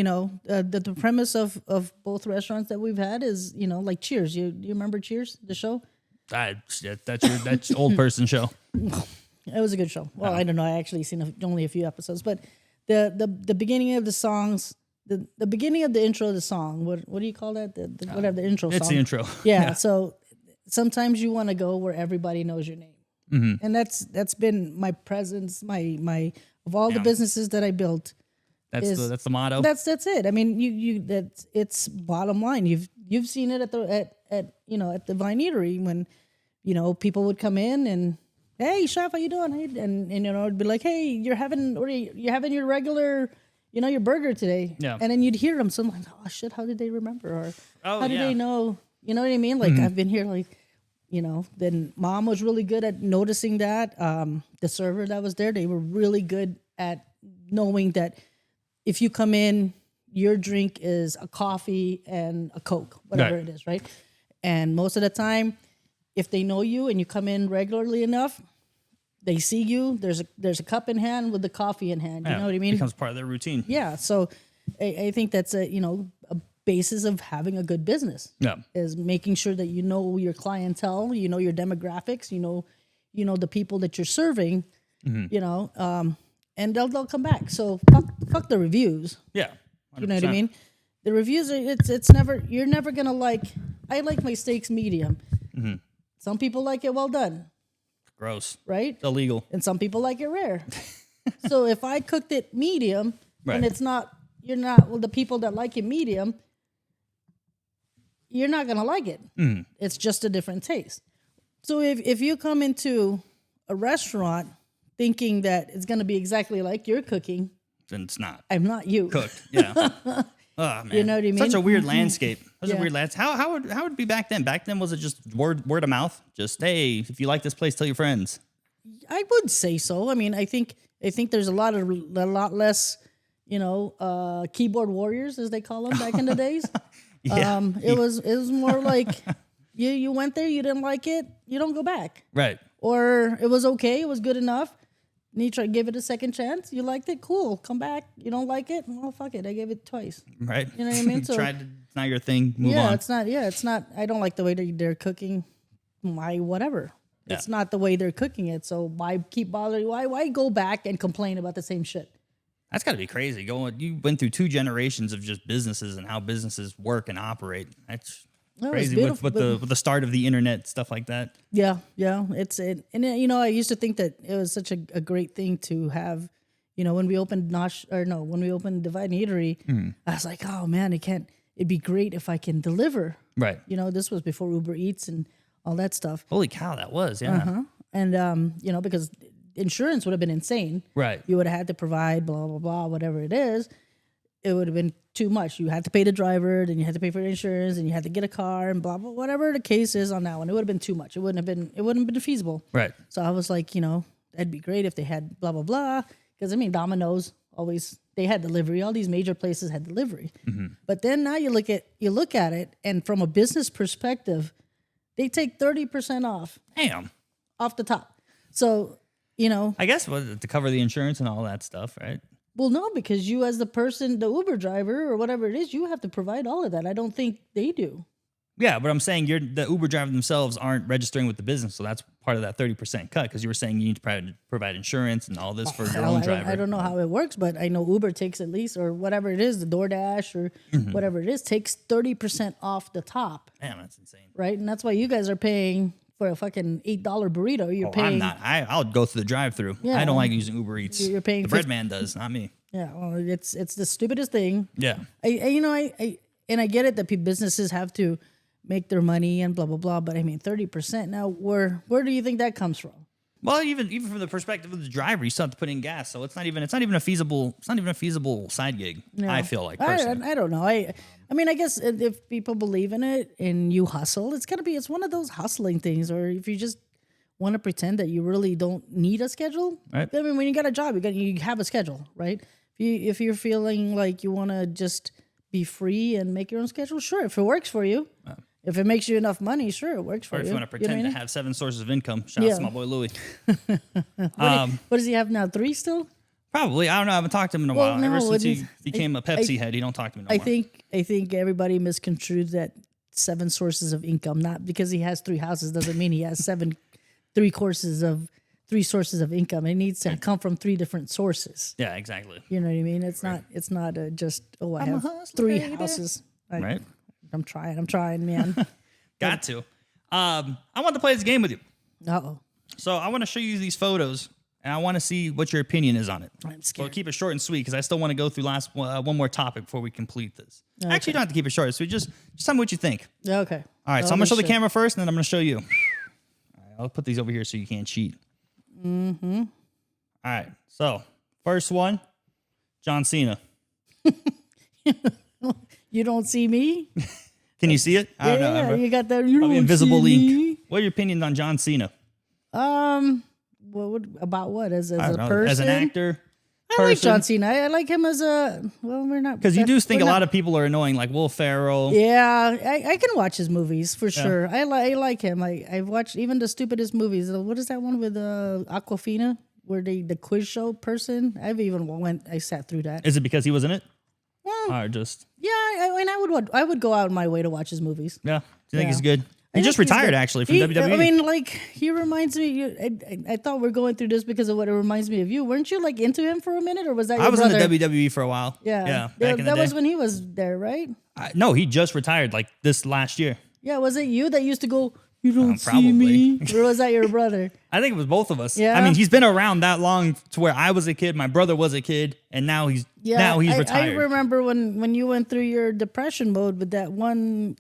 Speaker 1: the premise of both restaurants that we've had is, like Cheers. You remember Cheers, the show?
Speaker 2: That's old person show.
Speaker 1: It was a good show. Well, I don't know. I actually seen only a few episodes, but the beginning of the songs, the beginning of the intro of the song. What do you call that? Whatever the intro song.
Speaker 2: It's the intro.
Speaker 1: Yeah. So sometimes you want to go where everybody knows your name, and that's been my presence. My of all the businesses that I built.
Speaker 2: That's the motto.
Speaker 1: That's it. I mean, it's bottom line. You've seen it at the Vine Eatery when, people would come in and, hey chef, how you doing? Hey, and it'd be like, hey, you're having your regular, your burger today.
Speaker 2: Yeah.
Speaker 1: And then you'd hear them. So I'm like, oh shit, how did they remember? Or how did
Speaker 2: yeah.
Speaker 1: they know? You know what I mean? Like I've been here like, then mom was really good at noticing that. The server that was there, they were really good at knowing that if you come in, your drink is a coffee and a Coke, whatever it is, right? And most of the time, if they know you and you come in regularly enough, they see you. There's a cup in hand with the coffee in hand. You know what I mean?
Speaker 2: It becomes part of their routine.
Speaker 1: Yeah. So I think that's a basis of having a good business.
Speaker 2: Yeah.
Speaker 1: Is making sure that you know your clientele, your demographics, you know the people that you're serving, and they'll come back. So fuck the reviews.
Speaker 2: Yeah. 100%.
Speaker 1: You know what I mean? The reviews are it's never, you're never gonna like. I like my steaks medium.
Speaker 2: Mm-hmm.
Speaker 1: Some people like it well done.
Speaker 2: Gross.
Speaker 1: Right?
Speaker 2: It's illegal.
Speaker 1: And some people like it rare. So if I cooked it medium and you're not the people that like it medium, you're not gonna like it. It's just a different taste. So if you come into a restaurant thinking that it's gonna be exactly like you're cooking,
Speaker 2: then it's not.
Speaker 1: I'm not you.
Speaker 2: Cooked. Yeah. Oh man.
Speaker 1: You know what I mean?
Speaker 2: Such a weird landscape. Such a
Speaker 1: Yeah.
Speaker 2: weird landscape. How would it be back then? Back then, was it just word of mouth? Just, hey, if you like this place, tell your friends.
Speaker 1: I would say so. I mean, I think there's a lot less, keyboard warriors as they call them back in the days.
Speaker 2: Yeah.
Speaker 1: It was more like you went there, you didn't like it, you don't go back.
Speaker 2: Right.
Speaker 1: Or it was okay, it was good enough. And you try to give it a second chance. You liked it, cool. Come back. You don't like it, well, fuck it. I gave it twice.
Speaker 2: Right.
Speaker 1: You know what I mean? So
Speaker 2: it's not your thing. Move on.
Speaker 1: it's not. I don't like the way they're cooking. My whatever.
Speaker 2: Yeah.
Speaker 1: It's not the way they're cooking it. So why keep bothering? Why go back and complain about the same shit?
Speaker 2: That's got to be crazy. You went through 2 generations of just businesses and how businesses work and operate. That's crazy with the start of the internet, stuff like that.
Speaker 1: Yeah. And I used to think that it was such a great thing to have. When we opened when we opened Divide and Eatery, I was like, oh man, it'd be great if I can deliver.
Speaker 2: Right.
Speaker 1: This was before Uber Eats and all that stuff.
Speaker 2: Holy cow, that was, yeah.
Speaker 1: And because insurance would have been insane.
Speaker 2: Right.
Speaker 1: You would have had to provide blah blah blah, whatever it is. It would have been too much. You had to pay the driver, then you had to pay for the insurance, and you had to get a car and blah blah, whatever the case is on that one. It would have been too much. It wouldn't have been feasible.
Speaker 2: Right.
Speaker 1: So I was like, that'd be great if they had blah blah blah. Because Domino's they had delivery. All these major places had delivery. But then now you look at it, and from a business perspective, they take 30% off.
Speaker 2: Damn.
Speaker 1: Off the top. So
Speaker 2: I guess to cover the insurance and all that stuff, right?
Speaker 1: Well, no, because you as the person, the Uber driver or whatever it is, you have to provide all of that. I don't think they do.
Speaker 2: Yeah, but I'm saying the Uber driver themselves aren't registering with the business, so that's part of that 30% cut because you were saying you need to provide insurance and all this for your own driver.
Speaker 1: I don't know how it works, but I know Uber takes at least, or whatever it is, the DoorDash or whatever it is, takes 30% off the top.
Speaker 2: Damn, that's insane.
Speaker 1: Right? And that's why you guys are paying for a fucking $8 burrito. You're paying.
Speaker 2: I'm not. I'll go through the drive-through.
Speaker 1: Yeah.
Speaker 2: I don't like using Uber Eats.
Speaker 1: You're paying
Speaker 2: the bread man does, not me.
Speaker 1: Yeah, well, it's the stupidest thing.
Speaker 2: Yeah.
Speaker 1: I get it that businesses have to make their money and blah blah blah, but 30%. Now, where do you think that comes from?
Speaker 2: Well, even from the perspective of the driver, you still have to put in gas, so it's not even a feasible side gig. Yeah. I feel like personally.
Speaker 1: I don't know. I guess if people believe in it and you hustle, it's one of those hustling things. Or if you just want to pretend that you really don't need a schedule,
Speaker 2: right?
Speaker 1: When you got a job, you have a schedule, right? If you're feeling like you want to just be free and make your own schedule, sure. If it works for you. If it makes you enough money, sure, it works for you.
Speaker 2: Or if you want to pretend to have 7 sources of income, shout out to my boy Louie.
Speaker 1: What does he have now? 3 still?
Speaker 2: Probably. I don't know. I haven't talked to him in a
Speaker 1: Well,
Speaker 2: while. Ever
Speaker 1: no,
Speaker 2: since he
Speaker 1: it's-
Speaker 2: became a Pepsi head, he don't talk to me no
Speaker 1: I
Speaker 2: more.
Speaker 1: think everybody misconstrued that 7 sources of income. Not because he has 3 houses doesn't mean he has 3 sources of income. It needs to come from 3 different sources.
Speaker 2: Yeah, exactly.
Speaker 1: You know what I mean? It's not just I
Speaker 2: I'm a
Speaker 1: have
Speaker 2: hustler,
Speaker 1: 3
Speaker 2: baby.
Speaker 1: houses.
Speaker 2: Right?
Speaker 1: I'm trying, man.
Speaker 2: Got to. I want to play this game with you.
Speaker 1: Uh-oh.
Speaker 2: So I want to show you these photos, and I want to see what your opinion is on it.
Speaker 1: I'm
Speaker 2: Well,
Speaker 1: scared.
Speaker 2: keep it short and sweet because I still want to go through one more topic before we complete this. Actually, you don't have to keep it short. So just tell me what you think.
Speaker 1: Okay.
Speaker 2: All right, so I'm going to show the camera first, and then I'm going to show you. All right, I'll put these over here so you can't cheat. Mm-hmm. All right, so first one, John Cena.
Speaker 1: You don't see me?
Speaker 2: Can you see it? I don't know.
Speaker 1: Yeah,
Speaker 2: Ever.
Speaker 1: you got that. You don't
Speaker 2: Invisible
Speaker 1: see
Speaker 2: link.
Speaker 1: me?
Speaker 2: What are your opinions on John Cena?
Speaker 1: About what? As
Speaker 2: I
Speaker 1: a
Speaker 2: don't know,
Speaker 1: person?
Speaker 2: as an actor?
Speaker 1: I like John Cena. I like him as a, we're not.
Speaker 2: Because you do think a
Speaker 1: we're not-
Speaker 2: lot of people are annoying, like Will Ferrell.
Speaker 1: Yeah, I can watch his movies for sure. I like him. I've watched even the stupidest movies. What is that one with Aquafina, where the quiz show person? I sat through that.
Speaker 2: Is it because he was in it?
Speaker 1: Well,
Speaker 2: Or just,
Speaker 1: yeah, I would go out of my way to watch his movies.
Speaker 2: yeah. Do you think
Speaker 1: Yeah.
Speaker 2: he's good?
Speaker 1: I
Speaker 2: He
Speaker 1: think
Speaker 2: just
Speaker 1: he's
Speaker 2: retired,
Speaker 1: good.
Speaker 2: actually, from WWE.
Speaker 1: I mean, like, he reminds me. I thought we're going through this because of what it reminds me of you. Weren't you like into him for a minute, or was that your
Speaker 2: I was
Speaker 1: brother?
Speaker 2: in the WWE for a while.
Speaker 1: Yeah,
Speaker 2: Back in the
Speaker 1: that
Speaker 2: day.
Speaker 1: was when he was there, right?
Speaker 2: No, he just retired like this last year.
Speaker 1: Yeah, was it you that used to go? You don't see
Speaker 2: probably.
Speaker 1: me, or was that your brother?
Speaker 2: I think it was both of us.
Speaker 1: Yeah?
Speaker 2: I mean, he's been around that long to where I was a kid, my brother was a kid, and now he's
Speaker 1: Yeah, I
Speaker 2: retired.
Speaker 1: remember when you went through your depression mode with that one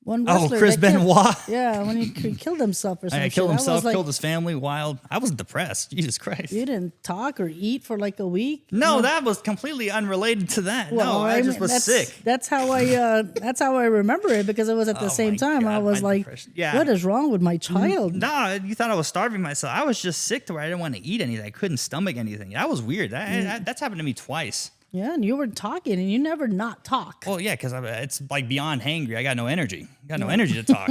Speaker 1: wrestler.
Speaker 2: Chris
Speaker 1: that killed-
Speaker 2: Benoit.
Speaker 1: Yeah, when he killed himself or something.
Speaker 2: Yeah, killed himself, killed his family. Wild. I was depressed. Jesus Christ.
Speaker 1: You didn't talk or eat for like a week.
Speaker 2: No, that was completely unrelated to that. No, I just
Speaker 1: mean,
Speaker 2: was sick.
Speaker 1: That's how I remember it because it was at the same
Speaker 2: my
Speaker 1: time. I
Speaker 2: God,
Speaker 1: was
Speaker 2: my
Speaker 1: like,
Speaker 2: depression. Yeah.
Speaker 1: what is wrong with my child?
Speaker 2: No, you thought I was starving myself. I was just sick to where I didn't want to eat anything. I couldn't stomach anything. That was weird. That's happened to me twice.
Speaker 1: Yeah, and you were talking and you never not talk.
Speaker 2: Well, yeah, because it's like beyond hangry. I got no energy. Got no energy to talk.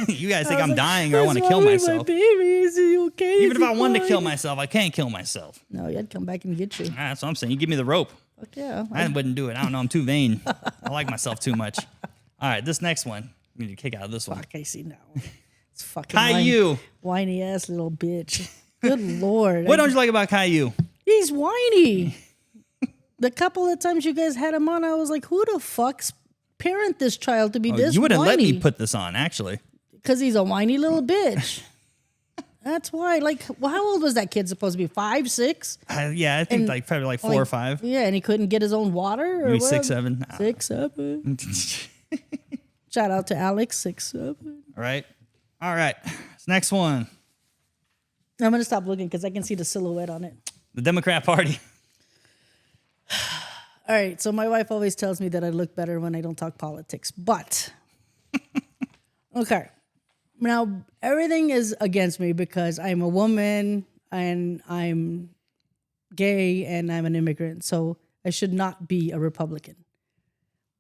Speaker 2: You guys think I'm dying or I want to kill myself.
Speaker 1: My baby, is he okay?
Speaker 2: Even
Speaker 1: Is
Speaker 2: if
Speaker 1: he
Speaker 2: I wanted to
Speaker 1: fine?
Speaker 2: kill myself, I can't kill myself.
Speaker 1: No, I'd come back and get you.
Speaker 2: That's what I'm saying. You give me the rope.
Speaker 1: Fuck yeah.
Speaker 2: I wouldn't do it. I don't know. I'm too vain. I like myself too much. All right, this next one. We need to kick out of this one.
Speaker 1: Fuck, I see now. It's fucking
Speaker 2: Caillou.
Speaker 1: whiny ass little bitch. Good lord.
Speaker 2: What don't you like about Caillou?
Speaker 1: He's whiny. The couple of times you guys had him on, I was like, who the fuck's parent this child to be this
Speaker 2: You wouldn't let
Speaker 1: whiny?
Speaker 2: me put this on, actually.
Speaker 1: Because he's a whiny little bitch. That's why. Like, well, how old was that kid supposed to be? 5, 6?
Speaker 2: Yeah, I think
Speaker 1: And,
Speaker 2: probably like 4 or 5.
Speaker 1: Yeah, and he couldn't get his own water? Or
Speaker 2: Maybe
Speaker 1: what?
Speaker 2: 6, 7.
Speaker 1: 6, 7. Shout out to Alex, 6, 7.
Speaker 2: All right. All right. This next one.
Speaker 1: I'm going to stop looking because I can see the silhouette on it.
Speaker 2: The Democrat Party.
Speaker 1: All right, so my wife always tells me that I look better when I don't talk politics, but okay. Now everything is against me because I'm a woman and I'm gay and I'm an immigrant, so I should not be a Republican.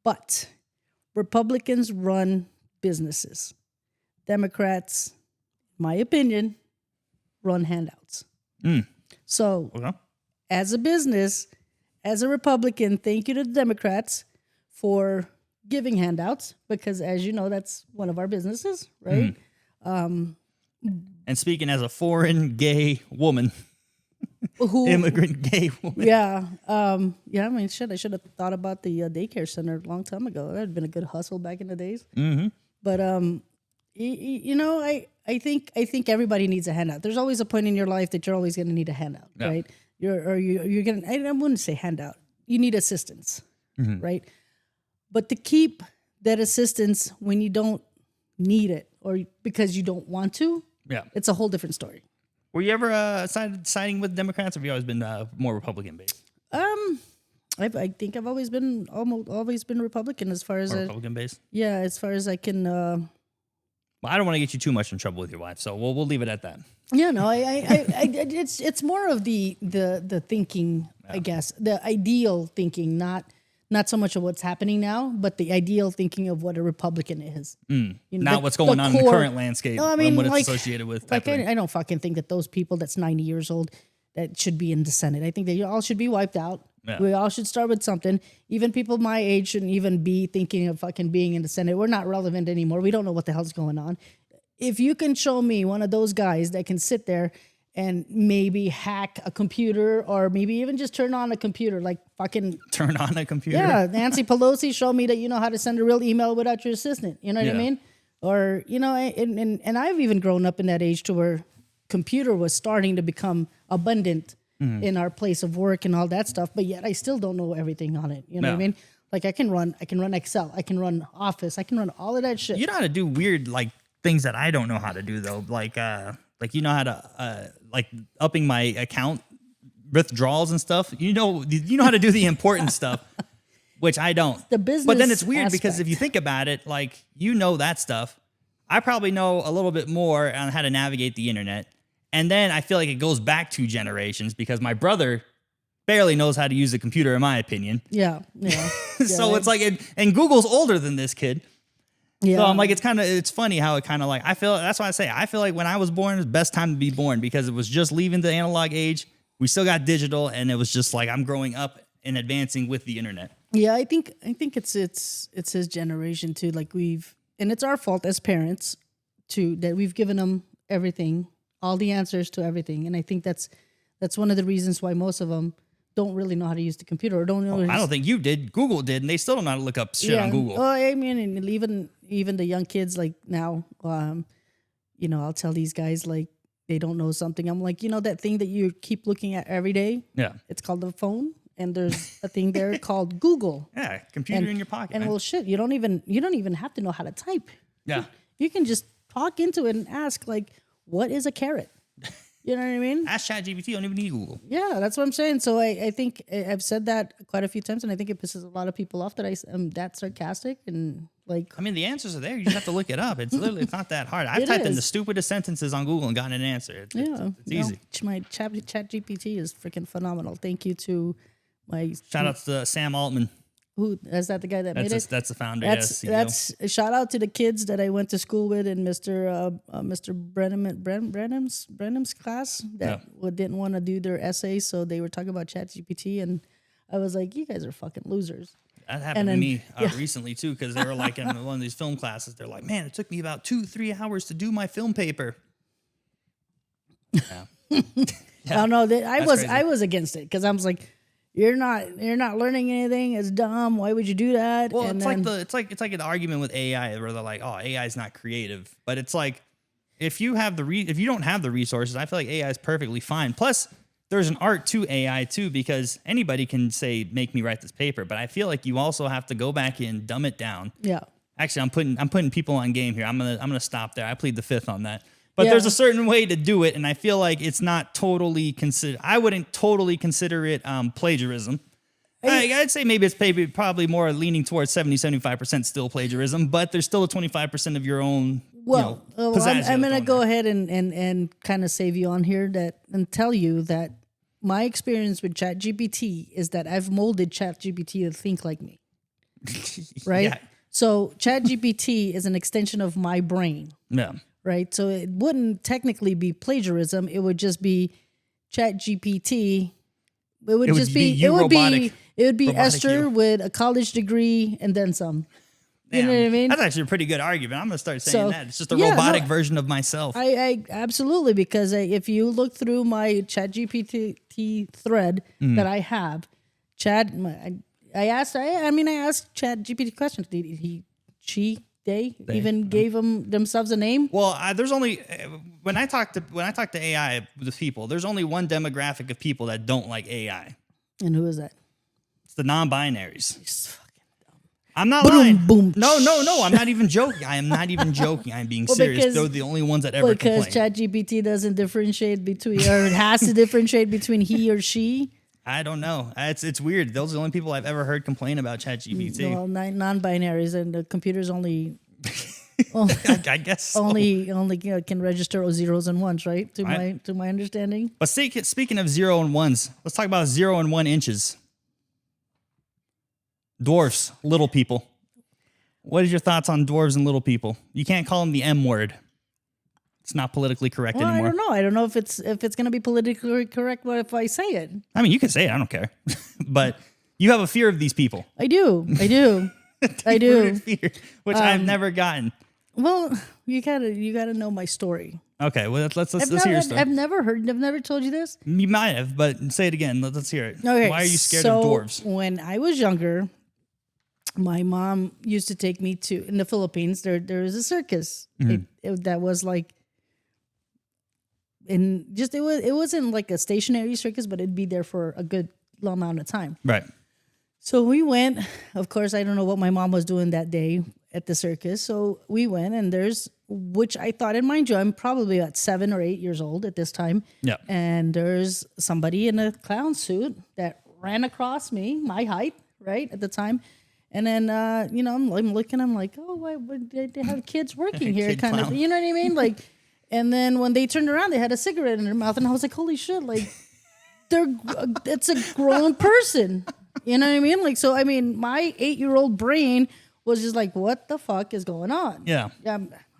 Speaker 1: But Republicans run businesses. Democrats, my opinion, run handouts. So
Speaker 2: Okay.
Speaker 1: as a business, as a Republican, thank you to the Democrats for giving handouts because, as you know, that's one of our businesses, right?
Speaker 2: And speaking as a foreign gay woman,
Speaker 1: Who,
Speaker 2: immigrant gay woman.
Speaker 1: yeah, yeah. I mean, shit. I should have thought about the daycare center a long time ago. That'd been a good hustle back in the days. Mm-hmm. But you know, I think everybody needs a handout. There's always a point in your life that you're always going to need a handout,
Speaker 2: Yeah.
Speaker 1: right? You're gonna. I wouldn't say handout. You need assistance, right? But to keep that assistance when you don't need it or because you don't want to,
Speaker 2: Yeah.
Speaker 1: it's a whole different story.
Speaker 2: Were you ever siding with Democrats, or have you always been more Republican based?
Speaker 1: I think I've always been Republican as far as
Speaker 2: Republican based.
Speaker 1: yeah, as far as I can.
Speaker 2: Well, I don't want to get you too much in trouble with your wife, so we'll leave it at that.
Speaker 1: Yeah, no, it's more of the thinking, I guess, the ideal thinking, not so much of what's happening now, but the ideal thinking of what a Republican is. You know,
Speaker 2: Not what's going on in the
Speaker 1: core-
Speaker 2: current landscape
Speaker 1: No, I
Speaker 2: and
Speaker 1: mean,
Speaker 2: what it's
Speaker 1: like-
Speaker 2: associated with.
Speaker 1: Like
Speaker 2: type thing.
Speaker 1: I don't fucking think that those people that's 90 years old that should be in the Senate. I think they all should be wiped out.
Speaker 2: Yeah.
Speaker 1: We all should start with something. Even people my age shouldn't even be thinking of fucking being in the Senate. We're not relevant anymore. We don't know what the hell's going on. If you can show me one of those guys that can sit there and maybe hack a computer or maybe even just turn on a computer, like fucking
Speaker 2: Turn on a computer.
Speaker 1: yeah, Nancy Pelosi, show me that you know how to send a real email without your assistant. You know what I
Speaker 2: Yeah.
Speaker 1: mean? Or, you know, and I've even grown up in that age to where computer was starting to become abundant in our place of work and all that stuff. But yet I still don't know everything on it. You know what I
Speaker 2: No.
Speaker 1: mean? Like I can run Excel, I can run Office, I can run all of that shit.
Speaker 2: You know how to do weird like things that I don't know how to do though. Like you know how to like upping my account withdrawals and stuff. You know how to do the important stuff, which I don't.
Speaker 1: The business
Speaker 2: But then it's weird because
Speaker 1: aspect.
Speaker 2: if you think about it, like you know that stuff. I probably know a little bit more on how to navigate the internet. And then I feel like it goes back 2 generations because my brother barely knows how to use a computer, in my opinion.
Speaker 1: Yeah.
Speaker 2: So it's like, and Google's older than this kid.
Speaker 1: yeah.
Speaker 2: So I'm like, it's funny how it kind of like, I feel, that's why I say, I feel like when I was born, it was the best time to be born because it was just leaving the analog age. We still got digital and it was just like, I'm growing up and advancing with the internet.
Speaker 1: Yeah, I think it's his generation too. Like and it's our fault as parents too that we've given them everything, all the answers to everything, and I think that's one of the reasons why most of them don't really know how to use the computer or don't know.
Speaker 2: I don't think you did. Google did, and they still don't know how to look up shit on Google.
Speaker 1: Oh, I mean, and even the young kids like now, you know, I'll tell these guys like they don't know something. I'm like, you know, that thing that you keep looking at every day.
Speaker 2: Yeah,
Speaker 1: it's called the phone. And there's a thing there called Google.
Speaker 2: yeah, computer in your pocket.
Speaker 1: And
Speaker 2: man.
Speaker 1: well, shit, you don't even have to know how to type.
Speaker 2: Yeah,
Speaker 1: You can just talk into it and ask like, what is a carrot? You know what I mean?
Speaker 2: ask ChatGPT. You don't even need Google.
Speaker 1: Yeah, that's what I'm saying. So I think I've said that quite a few times, and I think it pisses a lot of people off that I'm that sarcastic and like.
Speaker 2: I mean, the answers are there. You just have to look it up. It's literally, it's not that hard. I've typed in the stupidest sentences on Google and gotten an answer. It's easy.
Speaker 1: My chat GPT is freaking phenomenal. Thank you to my
Speaker 2: Shout out to Sam Altman.
Speaker 1: who is that the guy that made it?
Speaker 2: That's the founder.
Speaker 1: That's
Speaker 2: CEO.
Speaker 1: that's a shout out to the kids that I went to school with in Mr. Brenham's class that didn't want to do their essay, so they were talking about ChatGPT, and I was like, "You guys are fucking losers."
Speaker 2: That happened to me recently too, because they were like in one of these film classes. They're like, "Man, it took me about 2-3 hours to do my film paper." Yeah.
Speaker 1: I know that I
Speaker 2: crazy.
Speaker 1: was against it because I was like, You're not learning anything. It's dumb. Why would you do that?
Speaker 2: Well,
Speaker 1: and
Speaker 2: it's like an argument with AI where they're like, "Oh, AI is not creative," but it's like if you have if you don't have the resources, I feel like AI is perfectly fine. Plus, there's an art to AI too because anybody can say, "Make me write this paper," but I feel like you also have to go back in, dumb it down.
Speaker 1: yeah.
Speaker 2: Actually, I'm putting people on game here. I'm gonna stop there. I plead the fifth on that. But
Speaker 1: Yeah.
Speaker 2: there's a certain way to do it, and I feel like it's not totally I wouldn't totally consider it plagiarism. I'd say maybe it's probably more leaning towards 70-75% still plagiarism, but there's still a 25% of your own.
Speaker 1: Well,
Speaker 2: pizzazz
Speaker 1: I'm going to
Speaker 2: on
Speaker 1: go
Speaker 2: there.
Speaker 1: ahead and kind of save you on here and tell you that my experience with ChatGPT is that I've molded ChatGPT to think like me. Right?
Speaker 2: Yeah.
Speaker 1: So ChatGPT is an extension of my brain.
Speaker 2: Yeah.
Speaker 1: Right? So it wouldn't technically be plagiarism. It would just be ChatGPT. It would just be
Speaker 2: you robotic
Speaker 1: Esther
Speaker 2: you.
Speaker 1: with a college degree and then some. You know
Speaker 2: Damn.
Speaker 1: what I mean?
Speaker 2: That's actually a pretty good argument. I'm gonna start saying
Speaker 1: So,
Speaker 2: that. It's just a
Speaker 1: yeah,
Speaker 2: robotic
Speaker 1: no,
Speaker 2: version of myself.
Speaker 1: I absolutely, because if you look through my ChatGPT thread that I have, I asked ChatGPT questions. They even gave themselves a name.
Speaker 2: Well, there's only when I talk to AI with people, there's only one demographic of people that don't like AI.
Speaker 1: And who is that?
Speaker 2: It's the non-binaries.
Speaker 1: Just fucking
Speaker 2: I'm not
Speaker 1: Boom,
Speaker 2: lying.
Speaker 1: boom.
Speaker 2: No. I'm not even joking. I am not even joking. I'm being
Speaker 1: Well,
Speaker 2: serious.
Speaker 1: because-
Speaker 2: They're the only ones that ever
Speaker 1: because
Speaker 2: complain.
Speaker 1: ChatGPT doesn't differentiate between, or it has to differentiate between he or she.
Speaker 2: I don't know. It's weird. Those are the only people I've ever heard complain about ChatGPT.
Speaker 1: Well, non-binaries, and the computer's only
Speaker 2: I guess so.
Speaker 1: only can register zeros and ones, right? To my understanding.
Speaker 2: But speaking of 0 and 1s, let's talk about 0 and 1 inches. Dwarfs, little people. What is your thoughts on dwarves and little people? You can't call them the M word. It's not politically correct
Speaker 1: Well,
Speaker 2: anymore.
Speaker 1: I don't know. I don't know if it's going to be politically correct if I say it.
Speaker 2: I mean, you can say it. I don't care. But you have a fear of these people.
Speaker 1: I do. I do. I do.
Speaker 2: Deep-rooted fear, which I've never gotten.
Speaker 1: Well, you gotta know my story.
Speaker 2: Okay, well let's hear your story.
Speaker 1: I've never told you this.
Speaker 2: You might have, but say it again. Let's hear it.
Speaker 1: Okay,
Speaker 2: Why are you scared of dwarves?
Speaker 1: When I was younger, my mom used to take me to in the Philippines. There was a circus that was like, it wasn't like a stationary circus, but it'd be there for a good long amount of time.
Speaker 2: Right.
Speaker 1: So we went. Of course, I don't know what my mom was doing that day at the circus. So we went, and which I thought, and mind you, I'm probably about 7 or 8 years old at this time.
Speaker 2: Yeah.
Speaker 1: And there's somebody in a clown suit that ran across me, my height, right, at the time. And then, I'm looking, I'm like, oh, why would they have kids working here?
Speaker 2: Kid
Speaker 1: Kind
Speaker 2: clown.
Speaker 1: of, you know what I mean? Like, and then when they turned around, they had a cigarette in their mouth, and I was like, holy shit, like, it's a grown person. You know what I mean? Like, so, I mean, my 8-year-old brain was just like, what the fuck is going on?
Speaker 2: Yeah.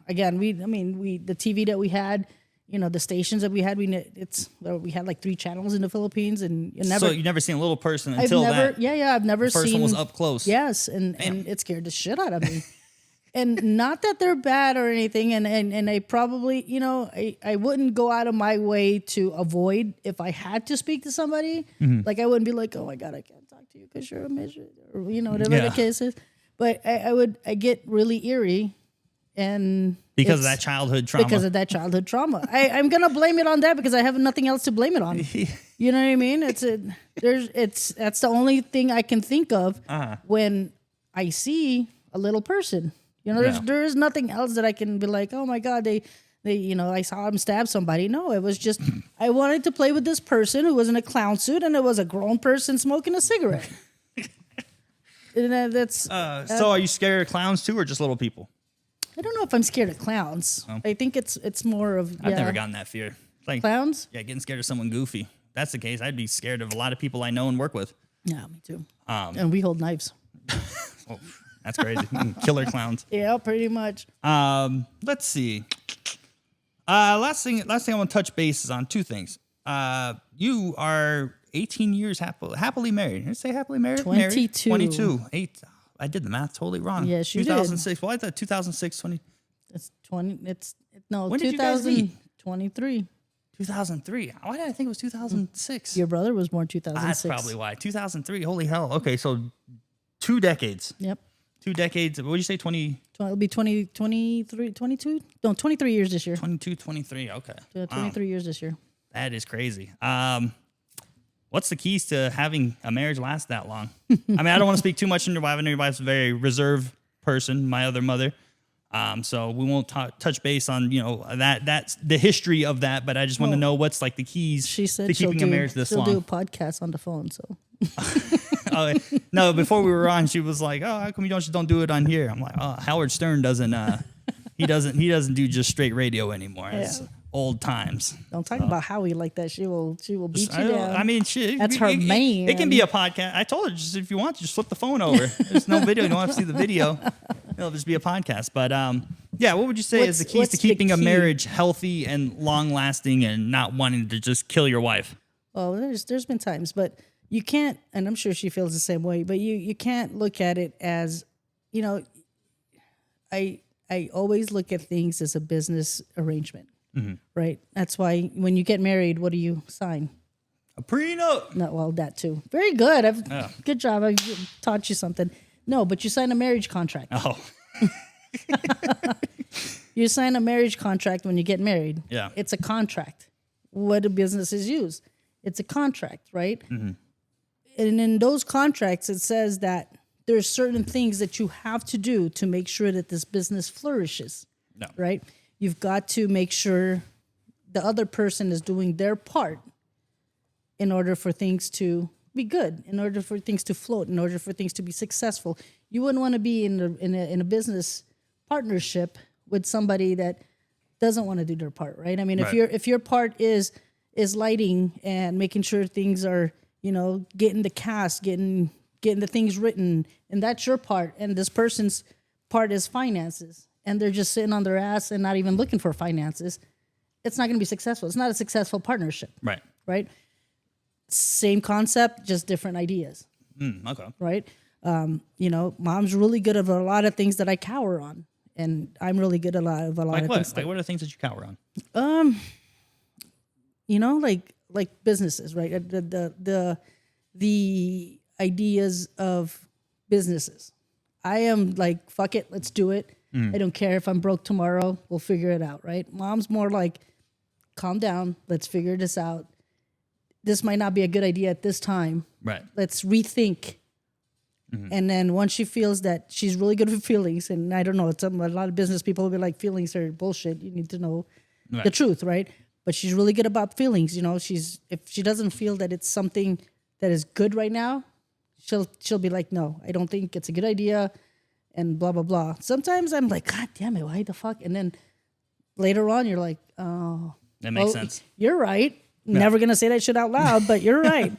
Speaker 1: Again, the TV that we had, the stations that we had, we had like 3 channels in the Philippines, and
Speaker 2: So you never seen a little person until that.
Speaker 1: I've never
Speaker 2: The first
Speaker 1: seen.
Speaker 2: one was up close.
Speaker 1: Yes, and it scared the shit out of me. And not that they're bad or anything, and I probably, I wouldn't go out of my way to avoid if I had to speak to somebody. Like I wouldn't be like, oh my God, I can't talk to you because you're a midget, or whatever the case is. But I get really eerie, and
Speaker 2: Because of that childhood trauma.
Speaker 1: Because of that childhood trauma. I'm gonna blame it on that because I have nothing else to blame it on. You know what I mean? That's the only thing I can think of when I see a little person. There is nothing else that I can be like, oh my God, they I saw him stab somebody. No, it was just I wanted to play with this person who was in a clown suit, and it was a grown person smoking a cigarette. And that's
Speaker 2: so are you scared of clowns too, or just little people?
Speaker 1: I don't know if I'm scared of clowns.
Speaker 2: Oh.
Speaker 1: I think it's more of
Speaker 2: I've never gotten that fear. Like
Speaker 1: clowns.
Speaker 2: Yeah, getting scared of someone goofy. If that's the case, I'd be scared of a lot of people I know and work with.
Speaker 1: Yeah, me too. And we hold knives.
Speaker 2: Oh, that's crazy. Killer clowns.
Speaker 1: Yeah, pretty much.
Speaker 2: Let's see. Last thing I want to touch base is on 2 things. You are 18 years happily married. Did I say happily married?
Speaker 1: 22.
Speaker 2: 22. I did the math totally wrong.
Speaker 1: Yes, you
Speaker 2: 2006. Did. Well, I thought 2006, 20.
Speaker 1: It's 20. No.
Speaker 2: When did you guys meet?
Speaker 1: 2023.
Speaker 2: 2003. Why did I think it was 2006?
Speaker 1: Your brother was born 2006.
Speaker 2: That's probably why. 2003. Holy hell. Okay, so 2 decades.
Speaker 1: Yep.
Speaker 2: 2 decades. What did you say? 20?
Speaker 1: It'll be 23, 22? No, 23 years this year.
Speaker 2: 22, 23. Okay.
Speaker 1: 23 years this year.
Speaker 2: That is crazy. What's the keys to having a marriage last that long? I mean, I don't want to speak too much into your wife. I know your wife's a very reserved person, my other mother. So we won't touch base on, that's the history of that. But I just want to know what's like the keys
Speaker 1: She said
Speaker 2: to keeping a marriage this long.
Speaker 1: She'll do a podcast on the phone. So
Speaker 2: no, before we were on, she was like, "Oh, how come you just don't do it on here?" I'm like, "Oh, Howard Stern doesn't. He doesn't do just straight radio anymore. It's old times."
Speaker 1: Don't talk about Howie like that. She will beat you down.
Speaker 2: I mean,
Speaker 1: that's her man.
Speaker 2: It can be a podcast. I told her, just if you want, just flip the phone over. There's no video. You don't have to see the video. It'll just be a podcast. But yeah, what would you say is the keys to keeping a marriage healthy and long lasting and not wanting to just kill your wife?
Speaker 1: Well, there's been times, but you can't, and I'm sure she feels the same way, but you can't look at it as, I always look at things as a business arrangement, right? That's why when you get married, what do you sign?
Speaker 2: A prenup.
Speaker 1: No, well, that too. Very good. Good job. I taught you something. No, but you sign a marriage contract.
Speaker 2: Oh.
Speaker 1: You sign a marriage contract when you get married.
Speaker 2: Yeah.
Speaker 1: It's a contract. What do businesses use? It's a contract, right? Mm-hmm. And in those contracts, it says that there's certain things that you have to do to make sure that this business flourishes, right? You've got to make sure the other person is doing their part in order for things to be good, in order for things to float, in order for things to be successful. You wouldn't want to be in a business partnership with somebody that doesn't want to do their part, right? I mean, if your part is lighting and making sure things are, getting the cast, getting the things written, and that's your part, and this person's part is finances, and they're just sitting on their ass and not even looking for finances, it's not going to be successful. It's not a successful partnership,
Speaker 2: Right.
Speaker 1: right? Same concept, just different ideas,
Speaker 2: Okay.
Speaker 1: right? You know, mom's really good at a lot of things that I cower on, and I'm really good at a lot of
Speaker 2: Like what?
Speaker 1: things.
Speaker 2: Like what are the things that you cower on?
Speaker 1: You know, like businesses, right? The ideas of businesses. I am like, fuck it, let's do it. I don't care if I'm broke tomorrow. We'll figure it out, right? Mom's more like, calm down. Let's figure this out. This might not be a good idea at this time.
Speaker 2: Right.
Speaker 1: Let's rethink. And then once she feels that she's really good with feelings, and I don't know, a lot of business people will be like, feelings are bullshit. You need to know the truth, right? But she's really good about feelings. You know, if she doesn't feel that it's something that is good right now, she'll be like, no, I don't think it's a good idea, and blah blah blah. Sometimes I'm like, God damn it, why the fuck? And then later on, you're like, oh,
Speaker 2: That makes sense.
Speaker 1: You're right. Never gonna say that shit out loud, but you're right.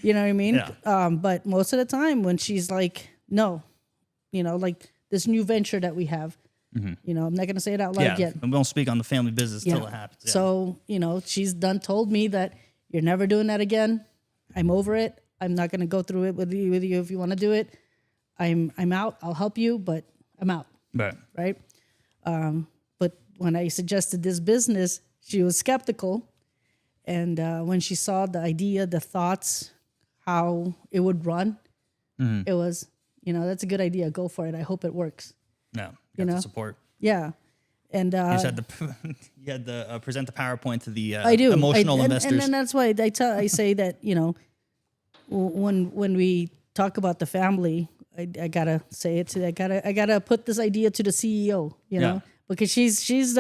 Speaker 1: You know what I mean?
Speaker 2: Yeah.
Speaker 1: But most of the time, when she's like, no, you know, like this new venture that we have, you know, I'm not gonna say it out loud yet.
Speaker 2: And we don't speak on the family business till it happens. Yeah.
Speaker 1: So, you know, she's told me that you're never doing that again. I'm over it. I'm not going to go through it with you if you want to do it. I'm out. I'll help you, but I'm out. Right. But when I suggested this business, she was skeptical. And when she saw the idea, the thoughts, how it would run, it was, you know, that's a good idea. Go for it. I hope it works.
Speaker 2: No, you got the support.
Speaker 1: Yeah. And
Speaker 2: you just had to present the PowerPoint to the
Speaker 1: I do.
Speaker 2: emotional investors.
Speaker 1: And then that's why I say that, you know, when we talk about the family, I gotta say it to I gotta put this idea to the CEO, you know, because she's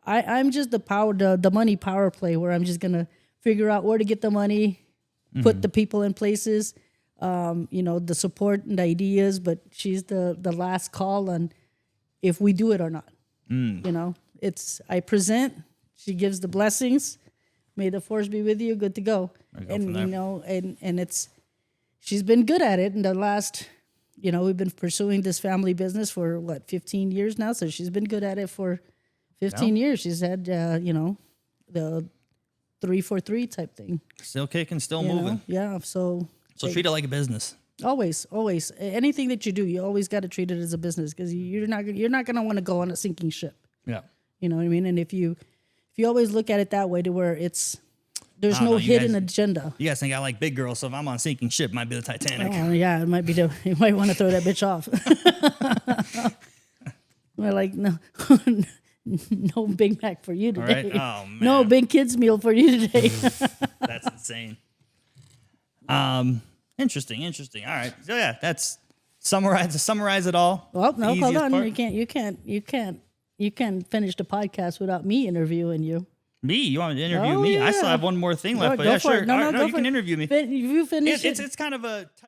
Speaker 1: I'm just the money power play where I'm just gonna figure out where to get the money, put the people in places, you know, the support and the ideas, but she's the last call on if we do it or not. You know, I present, she gives the blessings. May the force be with you. Good to go. And, you know, and she's been good at it in the last, you know, we've been pursuing this family business for 15 years now. So she's been good at it for 15 years. She's had, you know, the 3-4-3 type thing.
Speaker 2: Still kicking, still
Speaker 1: you
Speaker 2: moving.
Speaker 1: know? Yeah. So
Speaker 2: treat it like a business.
Speaker 1: Always. Anything that you do, you always got to treat it as a business because you're not going to want to go on a sinking ship.
Speaker 2: Yeah.
Speaker 1: You know what I mean? And if you always look at it that way, to where there's no hidden agenda.
Speaker 2: You guys think I like big girls, so if I'm on a sinking ship, it might be the Titanic.
Speaker 1: Oh yeah, it might be. You might want to throw that bitch off. We're like, no, no Big Mac for you today.
Speaker 2: Right? Oh man,
Speaker 1: no big kids meal for you today.
Speaker 2: That's insane. Interesting. All right. So yeah, that's summarize it all.
Speaker 1: Well, no, hold on.
Speaker 2: Part.
Speaker 1: You can't finish the podcast without me interviewing you.
Speaker 2: Me? You want to interview me?
Speaker 1: Yeah.
Speaker 2: I still have one more thing left, but
Speaker 1: go
Speaker 2: yeah,
Speaker 1: for
Speaker 2: sure.
Speaker 1: it. No,
Speaker 2: All right,
Speaker 1: go
Speaker 2: you
Speaker 1: for
Speaker 2: can
Speaker 1: it.
Speaker 2: interview me.
Speaker 1: You finish it.
Speaker 2: It's kind of a